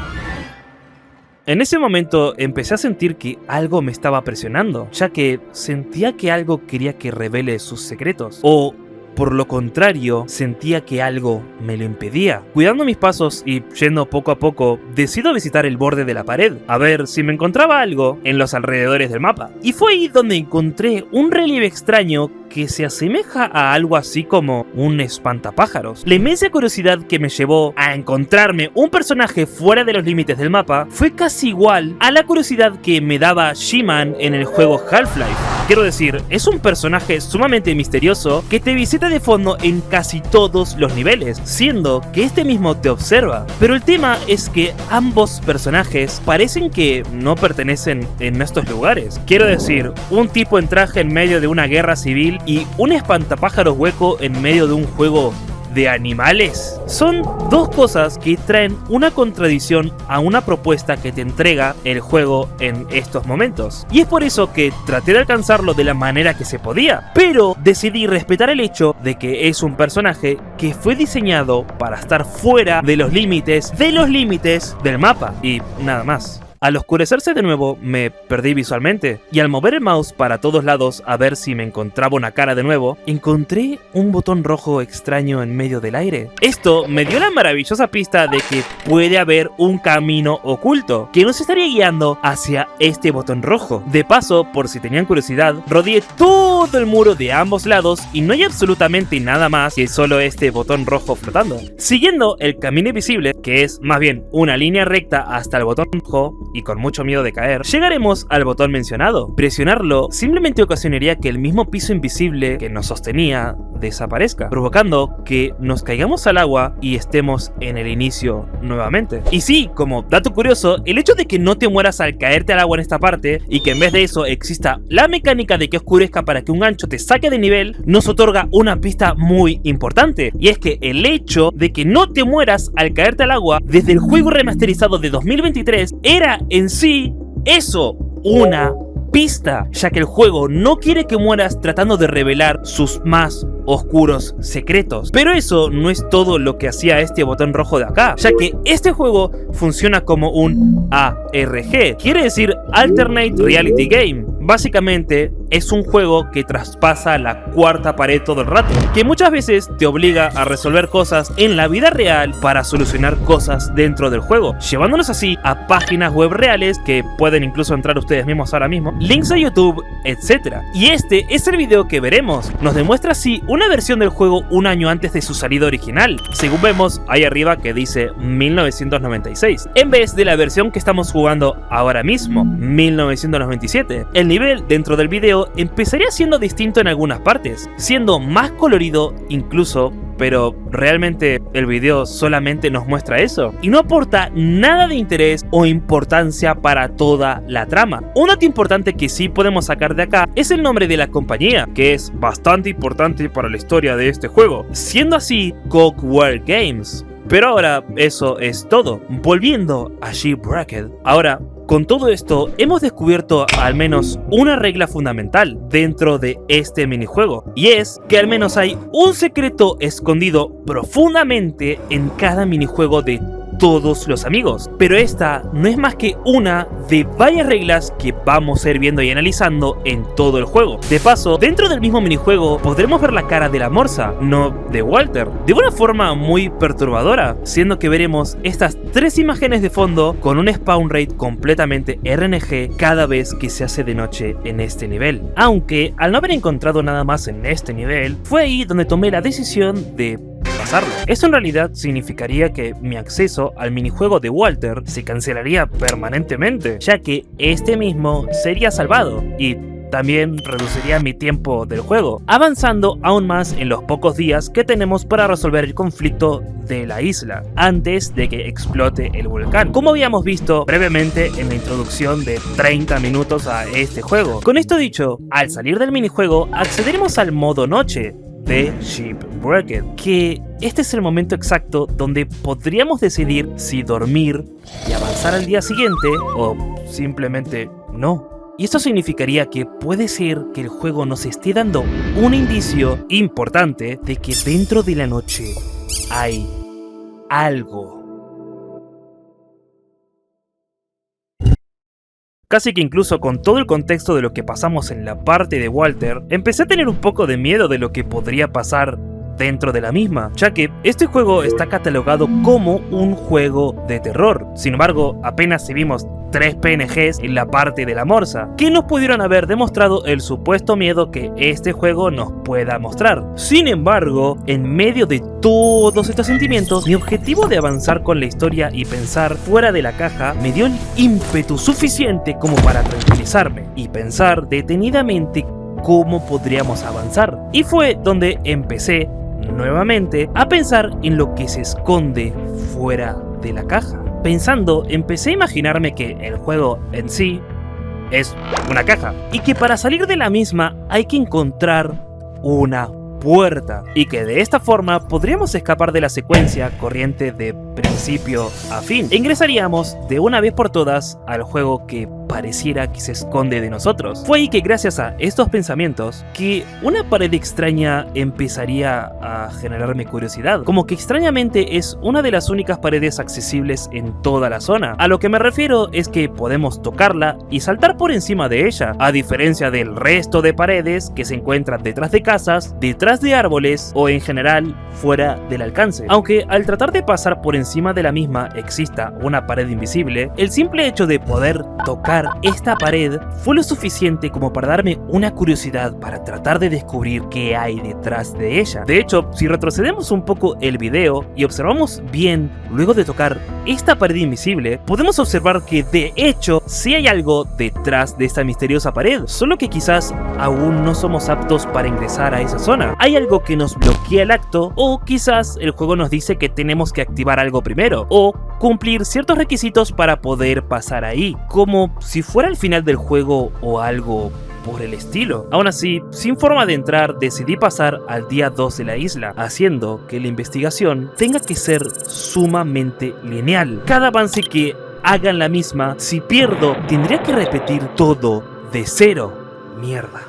En ese momento empecé a sentir que algo me estaba presionando, ya que sentía que algo quería que revele sus secretos, o por lo contrario, sentía que algo me lo impedía. Cuidando mis pasos y yendo poco a poco, decido visitar el borde de la pared, a ver si me encontraba algo en los alrededores del mapa. Y fue ahí donde encontré un relieve extraño que se asemeja a algo así como un espantapájaros. La inmensa curiosidad que me llevó a encontrarme un personaje fuera de los límites del mapa fue casi igual a la curiosidad que me daba She-Man en el juego Half-Life. Quiero decir, es un personaje sumamente misterioso que te visita de fondo en casi todos los niveles, siendo que este mismo te observa. Pero el tema es que ambos personajes parecen que no pertenecen en estos lugares. Quiero decir, un tipo en traje en medio de una guerra civil y un espantapájaros hueco en medio de un juego de animales. Son dos cosas que traen una contradicción a una propuesta que te entrega el juego en estos momentos. Y es por eso que traté de alcanzarlo de la manera que se podía, pero decidí respetar el hecho de que es un personaje que fue diseñado para estar fuera de los límites del mapa y nada más. Al oscurecerse de nuevo me perdí visualmente, y al mover el mouse para todos lados a ver si me encontraba una cara de nuevo, encontré un botón rojo extraño en medio del aire. Esto me dio la maravillosa pista de que puede haber un camino oculto que nos estaría guiando hacia este botón rojo. De paso, por si tenían curiosidad, rodeé todo el muro de ambos lados y no hay absolutamente nada más que solo este botón rojo flotando. Siguiendo el camino invisible, que es más bien una línea recta hasta el botón rojo, y con mucho miedo de caer, llegaremos al botón mencionado. Presionarlo simplemente ocasionaría que el mismo piso invisible que nos sostenía desaparezca, provocando que nos caigamos al agua y estemos en el inicio nuevamente. Y sí, como dato curioso, el hecho de que no te mueras al caerte al agua en esta parte y que en vez de eso exista la mecánica de que oscurezca para que un gancho te saque de nivel, nos otorga una pista muy importante, y es que el hecho de que no te mueras al caerte al agua desde el juego remasterizado de 2023 era en sí eso, una pista, ya que el juego no quiere que mueras tratando de revelar sus más oscuros secretos. Pero eso no es todo lo que hacía este botón rojo de acá, ya que este juego funciona como un ARG, quiere decir Alternate Reality Game. Básicamente es un juego que traspasa la cuarta pared todo el rato, que muchas veces te obliga a resolver cosas en la vida real para solucionar cosas dentro del juego, llevándonos así a páginas web reales que pueden incluso entrar ustedes mismos ahora mismo, links a YouTube, etc. Y este es el video que veremos. Nos demuestra así una versión del juego un año antes de su salida original, según vemos ahí arriba que dice 1996, en vez de la versión que estamos jugando ahora mismo, 1997. El nivel dentro del video empezaría siendo distinto en algunas partes, siendo más colorido incluso, pero realmente el video solamente nos muestra eso y no aporta nada de interés o importancia para toda la trama. Un dato importante que sí podemos sacar de acá es el nombre de la compañía, que es bastante importante para la historia de este juego, siendo así Cogware Games. Pero ahora eso es todo. Volviendo a Shipwrecked, ahora con todo esto hemos descubierto al menos una regla fundamental dentro de este minijuego, y es que al menos hay un secreto escondido profundamente en cada minijuego de todos los amigos, pero esta no es más que una de varias reglas que vamos a ir viendo y analizando en todo el juego. De paso, dentro del mismo minijuego podremos ver la cara de la morsa, no de Walter, de una forma muy perturbadora, siendo que veremos estas 3 imágenes de fondo con un spawn rate completamente RNG cada vez que se hace de noche en este nivel. Aunque al no haber encontrado nada más en este nivel, fue ahí donde tomé la decisión de pasarlo. Eso en realidad significaría que mi acceso al minijuego de Walter se cancelaría permanentemente, ya que este mismo sería salvado y también reduciría mi tiempo del juego, avanzando aún más en los pocos días que tenemos para resolver el conflicto de la isla antes de que explote el volcán, como habíamos visto brevemente en la introducción de 30 minutos a este juego. Con esto dicho, al salir del minijuego accederemos al modo noche de Shipwrecked, que este es el momento exacto donde podríamos decidir si dormir y avanzar al día siguiente o simplemente no. Y esto significaría que puede ser que el juego nos esté dando un indicio importante de que dentro de la noche hay algo. Casi que incluso con todo el contexto de lo que pasamos en la parte de Walter, empecé a tener un poco de miedo de lo que podría pasar dentro de la misma, ya que este juego está catalogado como un juego de terror. Sin embargo, apenas si vimos 3 PNGs en la parte de la morsa, que nos pudieron haber demostrado el supuesto miedo que este juego nos pueda mostrar. Sin embargo, en medio de todos estos sentimientos, mi objetivo de avanzar con la historia y pensar fuera de la caja me dio el ímpetu suficiente como para tranquilizarme y pensar detenidamente cómo podríamos avanzar. Y fue donde empecé nuevamente a pensar en lo que se esconde fuera de la caja. Pensando, empecé a imaginarme que el juego en sí es una caja y que para salir de la misma hay que encontrar una puerta, y que de esta forma podríamos escapar de la secuencia corriente de principio a fin e ingresaríamos de una vez por todas al juego que pareciera que se esconde de nosotros. Fue ahí que, gracias a estos pensamientos, que una pared extraña empezaría a generarme curiosidad, como que extrañamente es una de las únicas paredes accesibles en toda la zona. A lo que me refiero es que podemos tocarla y saltar por encima de ella, a diferencia del resto de paredes que se encuentran detrás de casas, detrás de árboles o en general fuera del alcance. Aunque al tratar de pasar por encima de la misma exista una pared invisible, el simple hecho de poder tocar esta pared fue lo suficiente como para darme una curiosidad para tratar de descubrir qué hay detrás de ella. De hecho, si retrocedemos un poco el video y observamos bien, luego de tocar esta pared invisible, podemos observar que de hecho sí hay algo detrás de esta misteriosa pared, solo que quizás aún no somos aptos para ingresar a esa zona. Hay algo que nos bloquea el acto, o quizás el juego nos dice que tenemos que activar algo primero, o cumplir ciertos requisitos para poder pasar ahí, como si fuera el final del juego o algo por el estilo. Aún así, sin forma de entrar, decidí pasar al día 2 de la isla, haciendo que la investigación tenga que ser sumamente lineal. Cada avance que haga en la misma, si pierdo, tendría que repetir todo de cero. Mierda.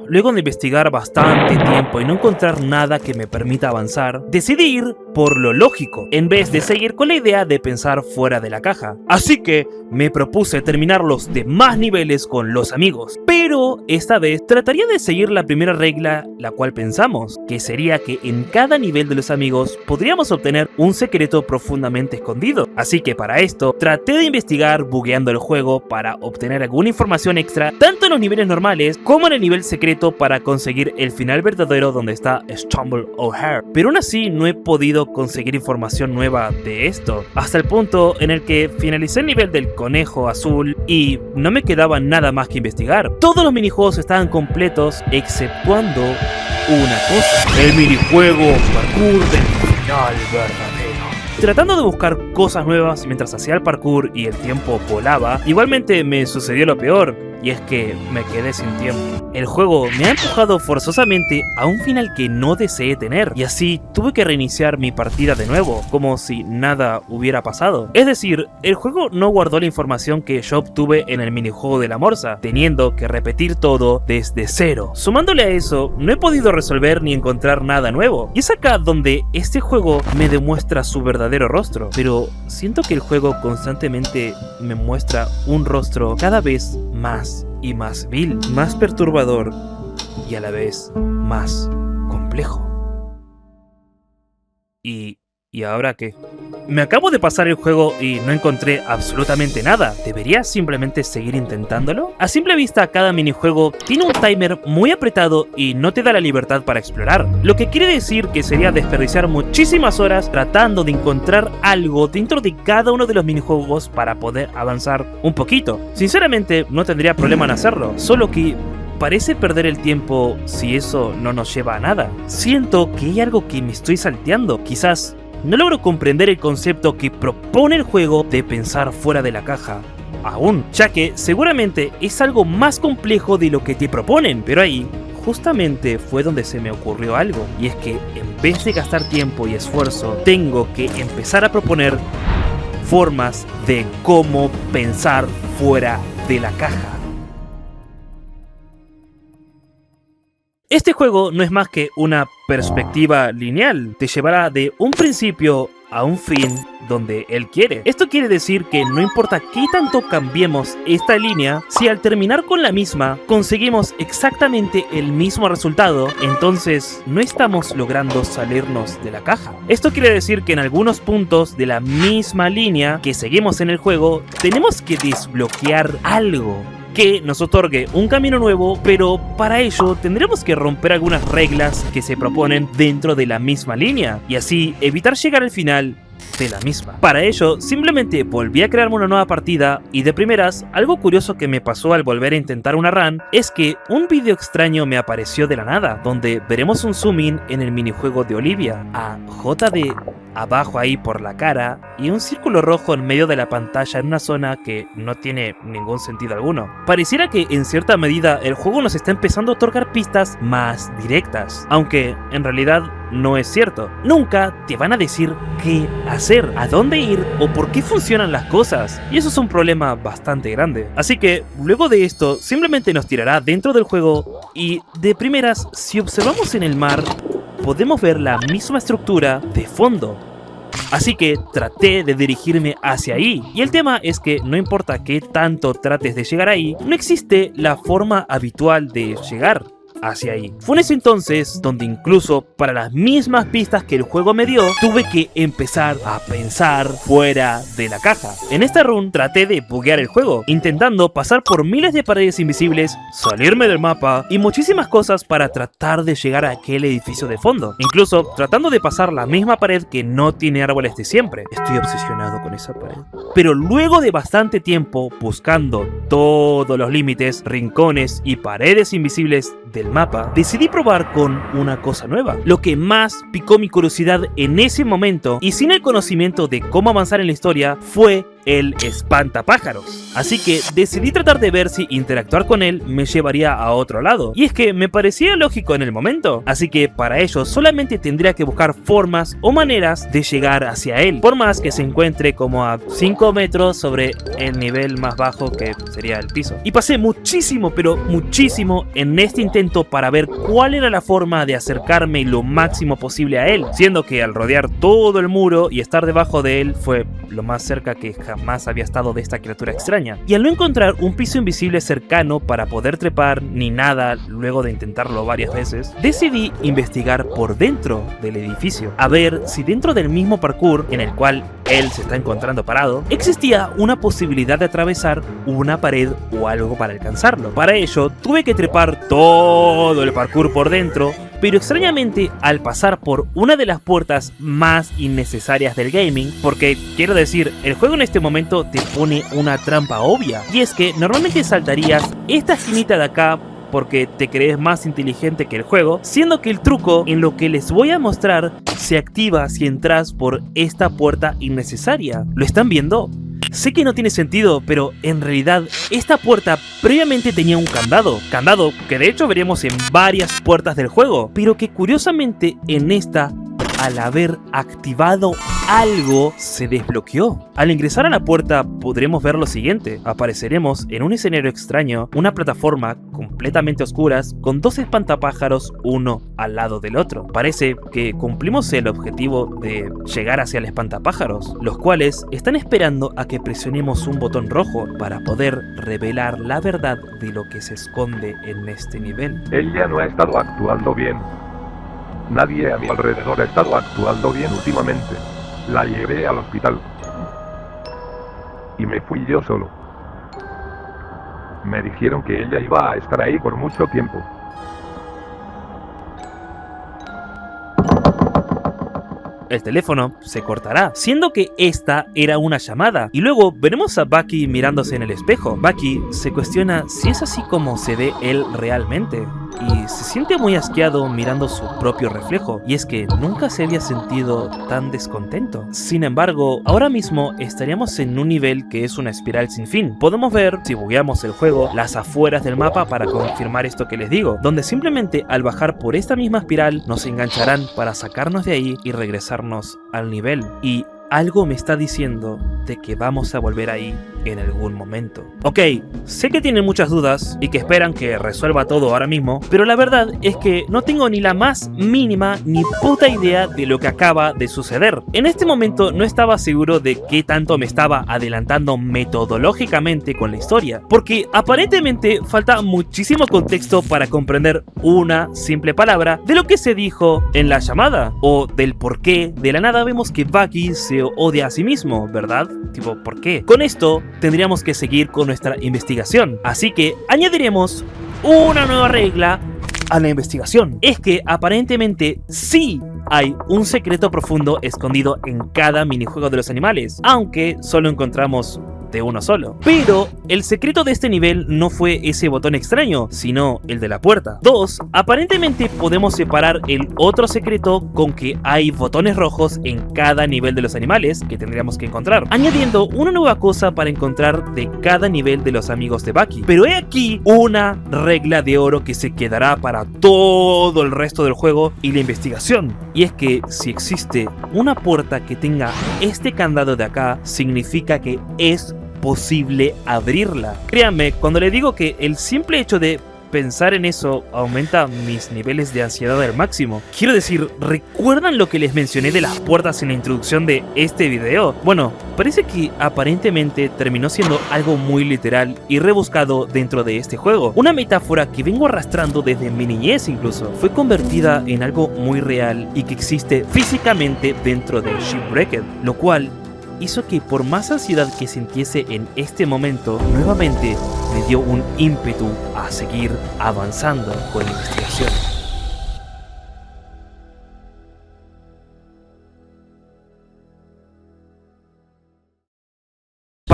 Luego de investigar bastante tiempo y no encontrar nada que me permita avanzar, decidí ir por lo lógico, en vez de seguir con la idea de pensar fuera de la caja. Así que me propuse terminar los demás niveles con los amigos, pero esta vez trataría de seguir la primera regla, la cual pensamos, que sería que en cada nivel de los amigos podríamos obtener un secreto profundamente escondido. Así que para esto, traté de investigar bugueando el juego para obtener alguna información extra, tanto en los niveles normales como en el nivel secreto para conseguir el final verdadero donde está Stumble O'Hare. Pero aún así no he podido conseguir información nueva de esto, hasta el punto en el que finalicé el nivel del conejo azul y no me quedaba nada más que investigar. Todos los minijuegos estaban completos exceptuando una cosa: el minijuego parkour del final verdadero. Tratando de buscar cosas nuevas mientras hacía el parkour y el tiempo volaba, igualmente me sucedió lo peor, y es que me quedé sin tiempo. El juego me ha empujado forzosamente a un final que no deseé tener, y así tuve que reiniciar mi partida de nuevo, como si nada hubiera pasado. Es decir, el juego no guardó la información que yo obtuve en el minijuego de la morsa, teniendo que repetir todo desde cero. Sumándole a eso, no he podido resolver ni encontrar nada nuevo, y es acá donde este juego me demuestra su verdadero rostro. Pero siento que el juego constantemente me muestra un rostro cada vez más y más vil, más perturbador y a la vez más complejo. ¿Y ahora qué? Me acabo de pasar el juego y no encontré absolutamente nada. ¿Debería simplemente seguir intentándolo? A simple vista, cada minijuego tiene un timer muy apretado y no te da la libertad para explorar, lo que quiere decir que sería desperdiciar muchísimas horas tratando de encontrar algo dentro de cada uno de los minijuegos para poder avanzar un poquito. Sinceramente, no tendría problema en hacerlo, solo que parece perder el tiempo si eso no nos lleva a nada. Siento que hay algo que me estoy salteando. Quizás no logro comprender el concepto que propone el juego de pensar fuera de la caja aún, ya que seguramente es algo más complejo de lo que te proponen, pero ahí justamente fue donde se me ocurrió algo, y es que en vez de gastar tiempo y esfuerzo, tengo que empezar a proponer formas de cómo pensar fuera de la caja. Este juego no es más que una perspectiva lineal, te llevará de un principio a un fin donde él quiere. Esto quiere decir que no importa qué tanto cambiemos esta línea, si al terminar con la misma conseguimos exactamente el mismo resultado, entonces no estamos logrando salirnos de la caja. Esto quiere decir que en algunos puntos de la misma línea que seguimos en el juego, tenemos que desbloquear algo que nos otorgue un camino nuevo, pero para ello tendremos que romper algunas reglas que se proponen dentro de la misma línea y así evitar llegar al final de la misma. Para ello, simplemente volví a crearme una nueva partida y de primeras, algo curioso que me pasó al volver a intentar una run es que un vídeo extraño me apareció de la nada, donde veremos un zoom in en el minijuego de Olivia, a JD abajo ahí por la cara y un círculo rojo en medio de la pantalla en una zona que no tiene ningún sentido alguno. Pareciera que en cierta medida el juego nos está empezando a otorgar pistas más directas, aunque en realidad no es cierto. Nunca te van a decir qué hacer, a dónde ir o por qué funcionan las cosas, y eso es un problema bastante grande. Así que luego de esto simplemente nos tirará dentro del juego y de primeras, si observamos en el mar, podemos ver la misma estructura de fondo. Así que traté de dirigirme hacia ahí, y el tema es que no importa qué tanto trates de llegar ahí, no existe la forma habitual de llegar hacia ahí. Fue en ese entonces donde incluso para las mismas pistas que el juego me dio, tuve que empezar a pensar fuera de la caja. En esta run traté de buguear el juego, intentando pasar por miles de paredes invisibles, salirme del mapa y muchísimas cosas para tratar de llegar a aquel edificio de fondo. Incluso tratando de pasar la misma pared que no tiene árboles de siempre. Estoy obsesionado con esa pared. Pero luego de bastante tiempo buscando todos los límites, rincones y paredes invisibles del mapa, decidí probar con una cosa nueva. Lo que más picó mi curiosidad en ese momento y sin el conocimiento de cómo avanzar en la historia fue el espantapájaros. Así que decidí tratar de ver si interactuar con él me llevaría a otro lado. Y es que me parecía lógico en el momento. Así que para ello solamente tendría que buscar formas o maneras de llegar hacia él. Por más que se encuentre como a 5 metros sobre el nivel más bajo que sería el piso. Y pasé muchísimo, pero muchísimo en este intento para ver cuál era la forma de acercarme lo máximo posible a él. Siendo que al rodear todo el muro y estar debajo de él fue lo más cerca que jamás había estado de esta criatura extraña. Y al no encontrar un piso invisible cercano para poder trepar ni nada luego de intentarlo varias veces, decidí investigar por dentro del edificio, a ver si dentro del mismo parkour en el cual él se está encontrando parado, existía una posibilidad de atravesar una pared o algo para alcanzarlo. Para ello tuve que trepar todo el parkour por dentro, pero extrañamente al pasar por una de las puertas más innecesarias del gaming, porque quiero decir, el juego en este momento te pone una trampa obvia, y es que normalmente saltarías esta esquinita de acá porque te crees más inteligente que el juego, siendo que el truco en lo que les voy a mostrar se activa si entras por esta puerta innecesaria. ¿Lo están viendo? Sé que no tiene sentido, pero en realidad esta puerta previamente tenía un candado que de hecho veremos en varias puertas del juego, pero que curiosamente en esta, al haber activado algo, se desbloqueó. Al ingresar a la puerta podremos ver lo siguiente: apareceremos en un escenario extraño, una plataforma completamente oscuras con dos espantapájaros uno al lado del otro. Parece que cumplimos el objetivo de llegar hacia el espantapájaros, los cuales están esperando a que presionemos un botón rojo para poder revelar la verdad de lo que se esconde en este nivel. Ella no ha estado actuando bien. Nadie a mi alrededor ha estado actuando bien últimamente. La llevé al hospital. Y me fui yo solo. Me dijeron que ella iba a estar ahí por mucho tiempo. El teléfono se cortará, siendo que esta era una llamada, y luego veremos a Bucky mirándose en el espejo. Bucky se cuestiona si es así como se ve él realmente, y se siente muy asqueado mirando su propio reflejo, y es que nunca se había sentido tan descontento. Sin embargo, ahora mismo estaríamos en un nivel que es una espiral sin fin. Podemos ver, si bugueamos el juego, las afueras del mapa para confirmar esto que les digo, donde simplemente al bajar por esta misma espiral nos engancharán para sacarnos de ahí y regresarnos al nivel. Y algo me está diciendo de que vamos a volver ahí en algún momento. Ok, sé que tienen muchas dudas y que esperan que resuelva todo ahora mismo, pero la verdad es que no tengo ni la más mínima ni puta idea de lo que acaba de suceder. En este momento no estaba seguro de qué tanto me estaba adelantando metodológicamente con la historia, porque aparentemente falta muchísimo contexto para comprender una simple palabra de lo que se dijo en la llamada, o del por qué de la nada vemos que Bucky se odia a sí mismo, ¿verdad? Tipo, ¿por qué? Con esto tendríamos que seguir con nuestra investigación, así que añadiremos una nueva regla a la investigación. Es que aparentemente sí hay un secreto profundo escondido en cada minijuego de los animales, aunque solo encontramos de uno solo. Pero el secreto de este nivel no fue ese botón extraño, sino el de la puerta. 2. Aparentemente podemos separar el otro secreto con que hay botones rojos en cada nivel de los animales que tendríamos que encontrar, añadiendo una nueva cosa para encontrar de cada nivel de los amigos de Bucky. Pero he aquí una regla de oro que se quedará para todo el resto del juego y la investigación. Y es que si existe una puerta que tenga este candado de acá, significa que es posible abrirla. Créanme, cuando le digo que el simple hecho de pensar en eso aumenta mis niveles de ansiedad al máximo. Quiero decir, ¿recuerdan lo que les mencioné de las puertas en la introducción de este video? Bueno, parece que aparentemente terminó siendo algo muy literal y rebuscado dentro de este juego. Una metáfora que vengo arrastrando desde mi niñez incluso. Fue convertida en algo muy real y que existe físicamente dentro de Shipwrecked, lo cual hizo que por más ansiedad que sintiese en este momento, nuevamente me dio un ímpetu a seguir avanzando con la investigación.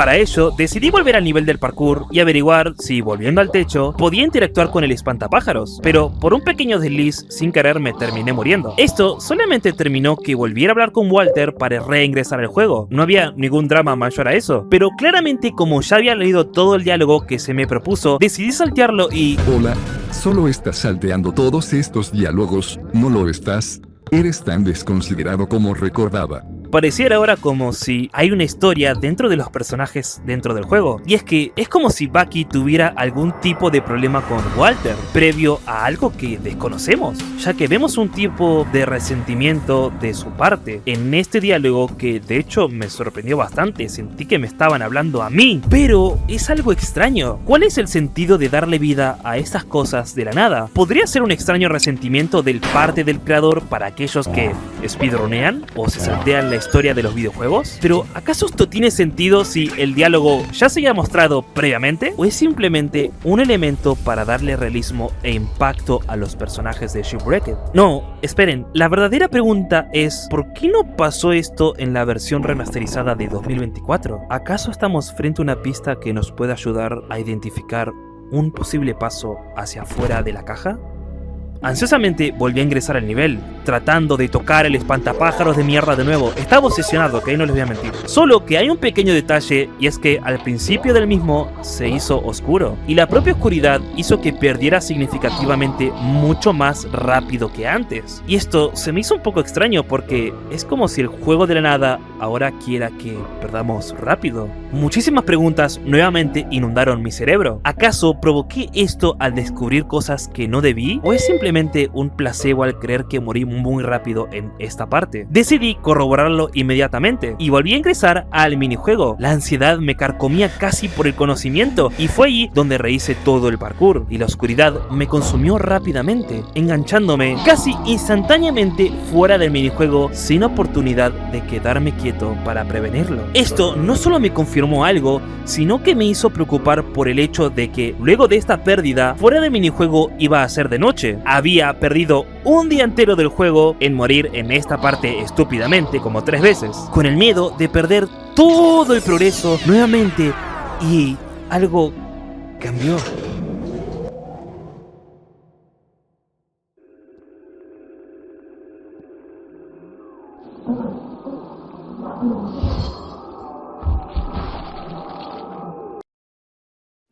Para ello, decidí volver al nivel del parkour y averiguar si, volviendo al techo, podía interactuar con el espantapájaros, pero por un pequeño desliz, sin querer, me terminé muriendo. Esto solamente terminó que volviera a hablar con Walter para reingresar al juego. No había ningún drama mayor a eso, pero claramente, como ya había leído todo el diálogo que se me propuso, decidí saltearlo y... Hola, solo estás salteando todos estos diálogos, ¿no lo estás? Eres tan desconsiderado como recordaba. Pareciera ahora como si hay una historia dentro de los personajes dentro del juego. Y es que es como si Bucky tuviera algún tipo de problema con Walter, previo a algo que desconocemos, ya que vemos un tipo de resentimiento de su parte en este diálogo que de hecho me sorprendió bastante, sentí que me estaban hablando a mí. Pero es algo extraño. ¿Cuál es el sentido de darle vida a estas cosas de la nada? ¿Podría ser un extraño resentimiento del parte del creador para aquellos que speedrunean o se saltean la historia de los videojuegos? Pero ¿acaso esto tiene sentido si el diálogo ya se haya mostrado previamente? ¿O es simplemente un elemento para darle realismo e impacto a los personajes de Shipwrecked? No, esperen, la verdadera pregunta es ¿por qué no pasó esto en la versión remasterizada de 2024? ¿Acaso estamos frente a una pista que nos puede ayudar a identificar un posible paso hacia afuera de la caja? Ansiosamente volví a ingresar al nivel, tratando de tocar el espantapájaros de mierda de nuevo. Estaba obsesionado, ok, no les voy a mentir. Solo que hay un pequeño detalle, y es que al principio del mismo se hizo oscuro, y la propia oscuridad hizo que perdiera significativamente mucho más rápido que antes. Y esto se me hizo un poco extraño porque es como si el juego de la nada ahora quiera que perdamos rápido. Muchísimas preguntas nuevamente inundaron mi cerebro. ¿Acaso provoqué esto al descubrir cosas que no debí? ¿O es simplemente un placebo al creer que morí muy rápido en esta parte? Decidí corroborarlo inmediatamente y volví a ingresar al minijuego. La ansiedad me carcomía casi por el conocimiento y fue allí donde rehice todo el parkour y la oscuridad me consumió rápidamente, enganchándome casi instantáneamente fuera del minijuego sin oportunidad de quedarme quieto para prevenirlo. Esto no solo me confirmó algo, sino que me hizo preocupar por el hecho de que luego de esta pérdida fuera del minijuego iba a ser de noche. Había perdido un día entero del juego en morir en esta parte estúpidamente como 3 veces, con el miedo de perder todo el progreso nuevamente, y algo cambió.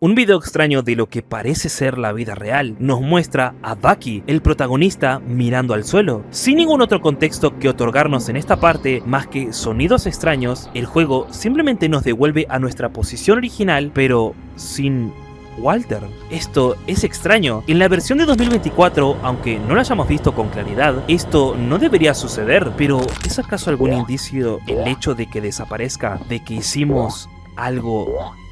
Un video extraño de lo que parece ser la vida real nos muestra a Bucky, el protagonista, mirando al suelo. Sin ningún otro contexto que otorgarnos en esta parte más que sonidos extraños, el juego simplemente nos devuelve a nuestra posición original, pero sin Walter. Esto es extraño. En la versión de 2024, aunque no la hayamos visto con claridad, esto no debería suceder, pero ¿es acaso algún indicio el hecho de que desaparezca, de que hicimos algo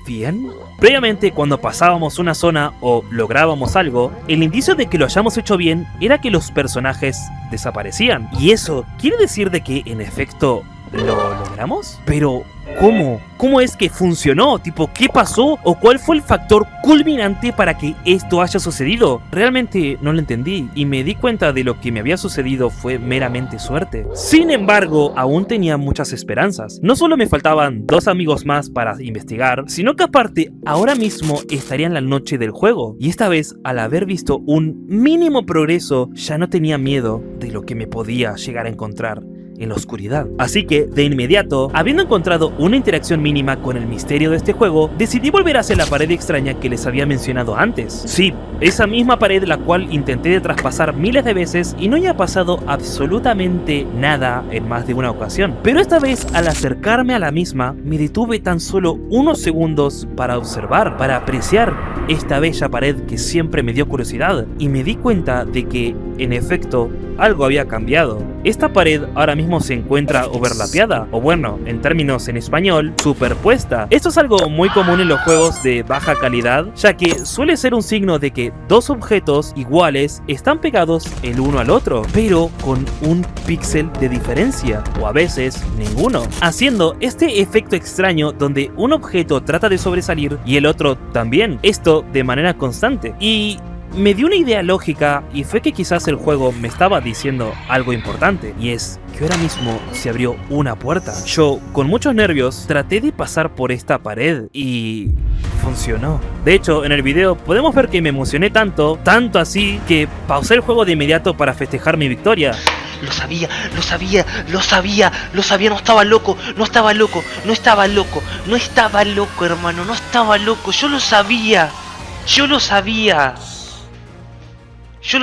bien? Previamente, cuando pasábamos una zona o lográbamos algo, el indicio de que lo hayamos hecho bien era que los personajes desaparecían. Y eso quiere decir de que en efecto lo logramos. Pero ¿cómo? ¿Cómo es que funcionó? Tipo, ¿qué pasó? ¿O cuál fue el factor culminante para que esto haya sucedido? Realmente no lo entendí y me di cuenta de lo que me había sucedido fue meramente suerte. Sin embargo, aún tenía muchas esperanzas. No solo me faltaban 2 amigos más para investigar, sino que aparte, ahora mismo estaría en la noche del juego. Y esta vez, al haber visto un mínimo progreso, ya no tenía miedo de lo que me podía llegar a encontrar en la oscuridad. Así que, de inmediato, habiendo encontrado una interacción mínima con el misterio de este juego, decidí volver hacia la pared extraña que les había mencionado antes. Sí, esa misma pared la cual intenté de traspasar miles de veces y no haya pasado absolutamente nada en más de una ocasión. Pero esta vez, al acercarme a la misma, me detuve tan solo unos segundos para observar, para apreciar esta bella pared que siempre me dio curiosidad, y me di cuenta de que, en efecto, algo había cambiado. Esta pared ahora mismo se encuentra overlapeada, o bueno, en términos en español, superpuesta. Esto es algo muy común en los juegos de baja calidad, ya que suele ser un signo de que 2 objetos iguales están pegados el uno al otro, pero con un píxel de diferencia, o a veces ninguno, haciendo este efecto extraño donde un objeto trata de sobresalir y el otro también, esto de manera constante. Y me dio una idea lógica y fue que quizás el juego me estaba diciendo algo importante, y es que ahora mismo se abrió una puerta. Yo, con muchos nervios, traté de pasar por esta pared y funcionó. De hecho, en el video podemos ver que me emocioné tanto así, que pausé el juego de inmediato para festejar mi victoria. Lo sabía, no estaba loco, hermano, no estaba loco, yo lo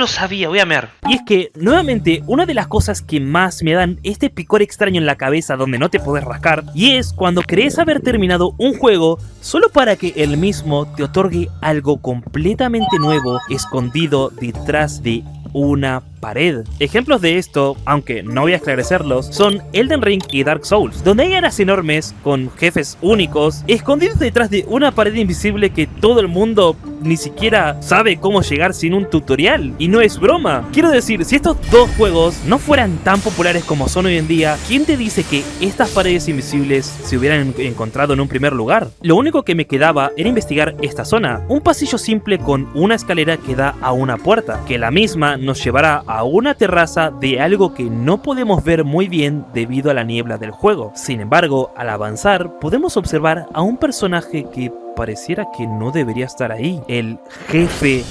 sabía, voy a mear. Y es que, nuevamente, una de las cosas que más me dan este picor extraño en la cabeza donde no te podés rascar, y es cuando crees haber terminado un juego solo para que el mismo te otorgue algo completamente nuevo escondido detrás de una pared. Ejemplos de esto, aunque no voy a esclarecerlos, son Elden Ring y Dark Souls, donde hay áreas enormes con jefes únicos escondidos detrás de una pared invisible que todo el mundo ni siquiera sabe cómo llegar sin un tutorial. Y no es broma. Quiero decir, si estos dos juegos no fueran tan populares como son hoy en día, ¿quién te dice que estas paredes invisibles se hubieran encontrado en un primer lugar? Lo único que me quedaba era investigar esta zona, un pasillo simple con una escalera que da a una puerta, que la misma nos llevará a una terraza de algo que no podemos ver muy bien debido a la niebla del juego. Sin embargo, al avanzar podemos observar a un personaje que pareciera que no debería estar ahí, el jefe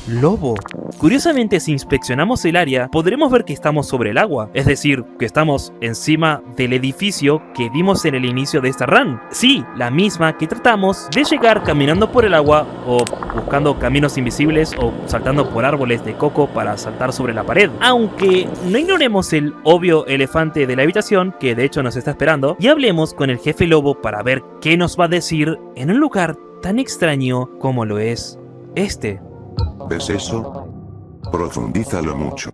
lobo. Curiosamente, si inspeccionamos el área, podremos ver que estamos sobre el agua, es decir, que estamos encima del edificio que vimos en el inicio de esta run. Sí, la misma que tratamos de llegar caminando por el agua, o buscando caminos invisibles, o saltando por árboles de coco para saltar sobre la pared. Aunque no ignoremos el obvio elefante de la habitación, que de hecho nos está esperando, y hablemos con el jefe lobo para ver qué nos va a decir en un lugar tan extraño como lo es este. ¿Ves eso? Profundízalo mucho.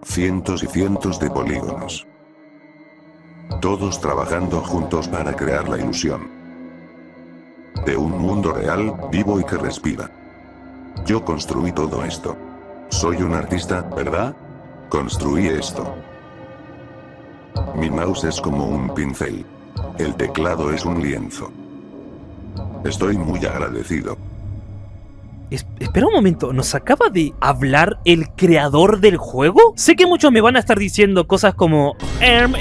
Cientos y cientos de polígonos. Todos trabajando juntos para crear la ilusión de un mundo real, vivo y que respira. Yo construí todo esto. Soy un artista, ¿verdad? Construí esto. Mi mouse es como un pincel. El teclado es un lienzo. Estoy muy agradecido. Espera un momento, ¿nos acaba de hablar el creador del juego? Sé que muchos me van a estar diciendo cosas como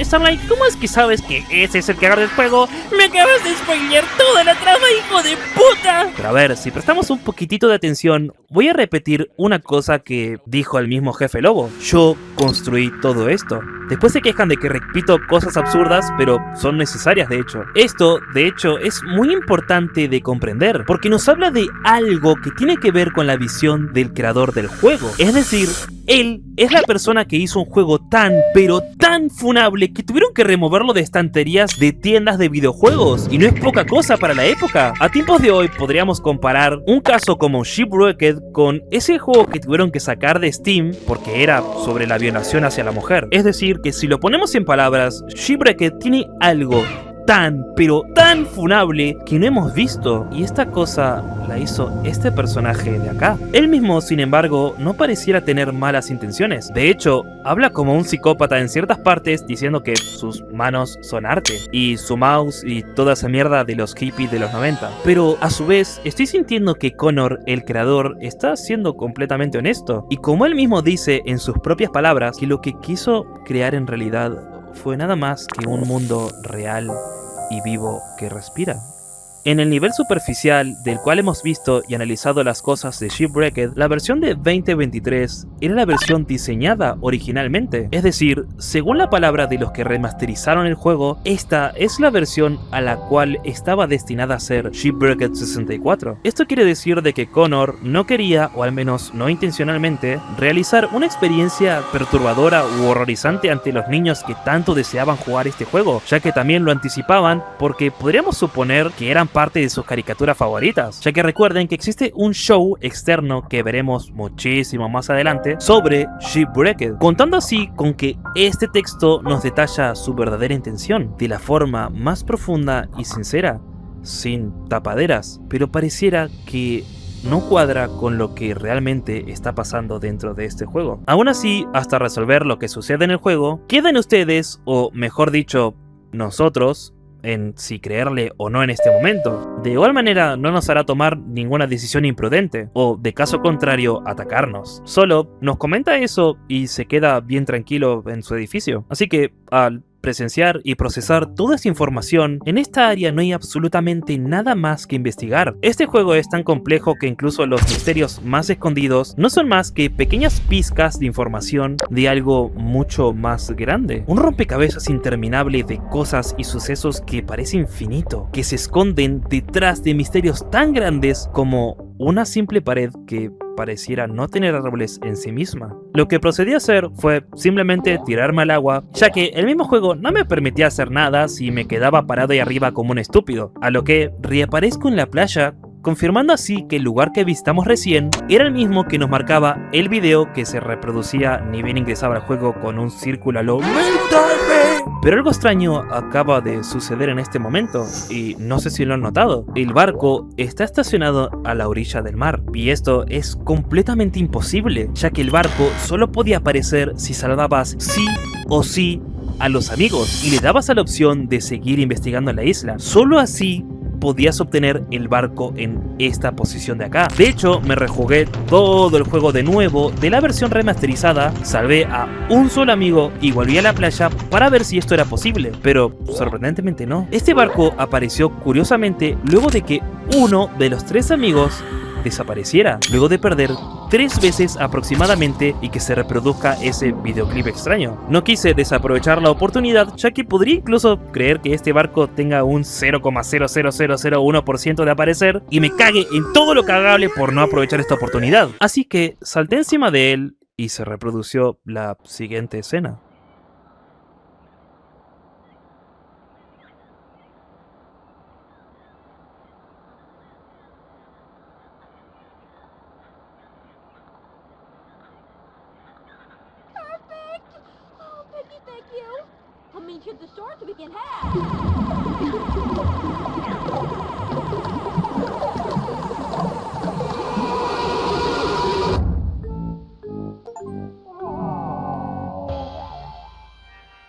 Starlight, ¿cómo es que sabes que ese es el creador del juego? ¡Me acabas de spoilear toda la trama, hijo de puta! Pero a ver, si prestamos un poquitito de atención, voy a repetir una cosa que dijo el mismo jefe lobo. Yo construí todo esto. Después se quejan de que repito cosas absurdas, pero son necesarias de hecho. Esto, de hecho, es muy importante de comprender, porque nos habla de algo que tiene que ver con la visión del creador del juego. Es decir, él es la persona que hizo un juego tan, pero tan funable que tuvieron que removerlo de estanterías de tiendas de videojuegos. Y no es poca cosa para la época. A tiempos de hoy podríamos comparar un caso como Shipwrecked con ese juego que tuvieron que sacar de Steam porque era sobre la violación hacia la mujer. Es decir, que si lo ponemos en palabras, Shipwrecked tiene algo tan, pero tan funable que no hemos visto, y esta cosa la hizo este personaje de acá. Él mismo, sin embargo, no pareciera tener malas intenciones. De hecho, habla como un psicópata en ciertas partes, diciendo que sus manos son arte, y su mouse y toda esa mierda de los hippies de los 90. Pero a su vez, estoy sintiendo que Connor, el creador, está siendo completamente honesto, y como él mismo dice en sus propias palabras, que lo que quiso crear en realidad fue nada más que un mundo real y vivo que respira. En el nivel superficial del cual hemos visto y analizado las cosas de Shipwrecked, la versión de 2023 era la versión diseñada originalmente. Es decir, según la palabra de los que remasterizaron el juego, esta es la versión a la cual estaba destinada a ser Shipwrecked 64. Esto quiere decir de que Connor no quería, o al menos no intencionalmente, realizar una experiencia perturbadora u horrorizante ante los niños que tanto deseaban jugar este juego, ya que también lo anticipaban porque podríamos suponer que eran parte de sus caricaturas favoritas, ya que recuerden que existe un show externo que veremos muchísimo más adelante sobre Shipwrecked, contando así con que este texto nos detalla su verdadera intención de la forma más profunda y sincera, sin tapaderas, pero pareciera que no cuadra con lo que realmente está pasando dentro de este juego. Aún así, hasta resolver lo que sucede en el juego, quedan ustedes, o mejor dicho, nosotros, en si creerle o no en este momento. De igual manera no nos hará tomar ninguna decisión imprudente, o de caso contrario atacarnos. Solo nos comenta eso y se queda bien tranquilo en su edificio. Así que al presenciar y procesar toda esa información, en esta área no hay absolutamente nada más que investigar. Este juego es tan complejo que incluso los misterios más escondidos no son más que pequeñas pizcas de información de algo mucho más grande. Un rompecabezas interminable de cosas y sucesos que parece infinito, que se esconden detrás de misterios tan grandes como una simple pared que pareciera no tener árboles en sí misma. Lo que procedí a hacer fue simplemente tirarme al agua, ya que el mismo juego no me permitía hacer nada si me quedaba parado ahí arriba como un estúpido, a lo que reaparezco en la playa, confirmando así que el lugar que visitamos recién era el mismo que nos marcaba el video que se reproducía ni bien ingresaba al juego con un círculo a lo ¡Métame! Pero algo extraño acaba de suceder en este momento, y no sé si lo han notado. El barco está estacionado a la orilla del mar, y esto es completamente imposible, ya que el barco solo podía aparecer si salvabas sí o sí a los amigos, y le dabas a la opción de seguir investigando la isla. Solo así podías obtener el barco en esta posición de acá. De hecho, me rejugué todo el juego de nuevo de la versión remasterizada, salvé a un solo amigo y volví a la playa para ver si esto era posible, pero sorprendentemente no. Este barco apareció curiosamente luego de que uno de los 3 amigos desapareciera, luego de perder 3 veces aproximadamente y que se reproduzca ese videoclip extraño. No quise desaprovechar la oportunidad, ya que podría incluso creer que este barco tenga un 0,00001% de aparecer y me cague en todo lo cagable por no aprovechar esta oportunidad. Así que salté encima de él y se reprodució la siguiente escena.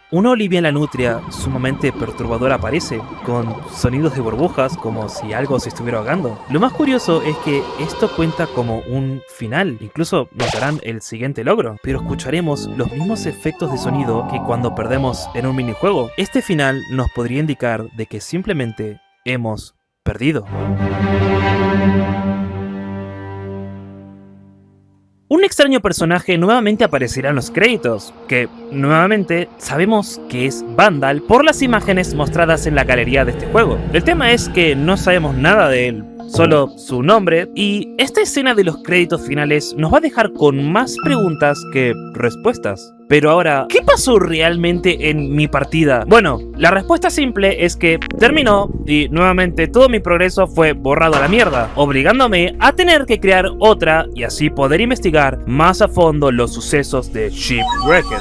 Una Olivia en la nutria sumamente perturbadora aparece, con sonidos de burbujas como si algo se estuviera ahogando. Lo más curioso es que esto cuenta como un final, incluso nos darán el siguiente logro, pero escucharemos los mismos efectos de sonido que cuando perdemos en un minijuego. Este final nos podría indicar de que simplemente hemos perdido. Un extraño personaje nuevamente aparecerá en los créditos, que nuevamente sabemos que es Vandal por las imágenes mostradas en la galería de este juego. El tema es que no sabemos nada de él, solo su nombre, y esta escena de los créditos finales nos va a dejar con más preguntas que respuestas. Pero ahora, ¿qué pasó realmente en mi partida? Bueno, la respuesta simple es que terminó y nuevamente todo mi progreso fue borrado a la mierda, obligándome a tener que crear otra y así poder investigar más a fondo los sucesos de Shipwrecked.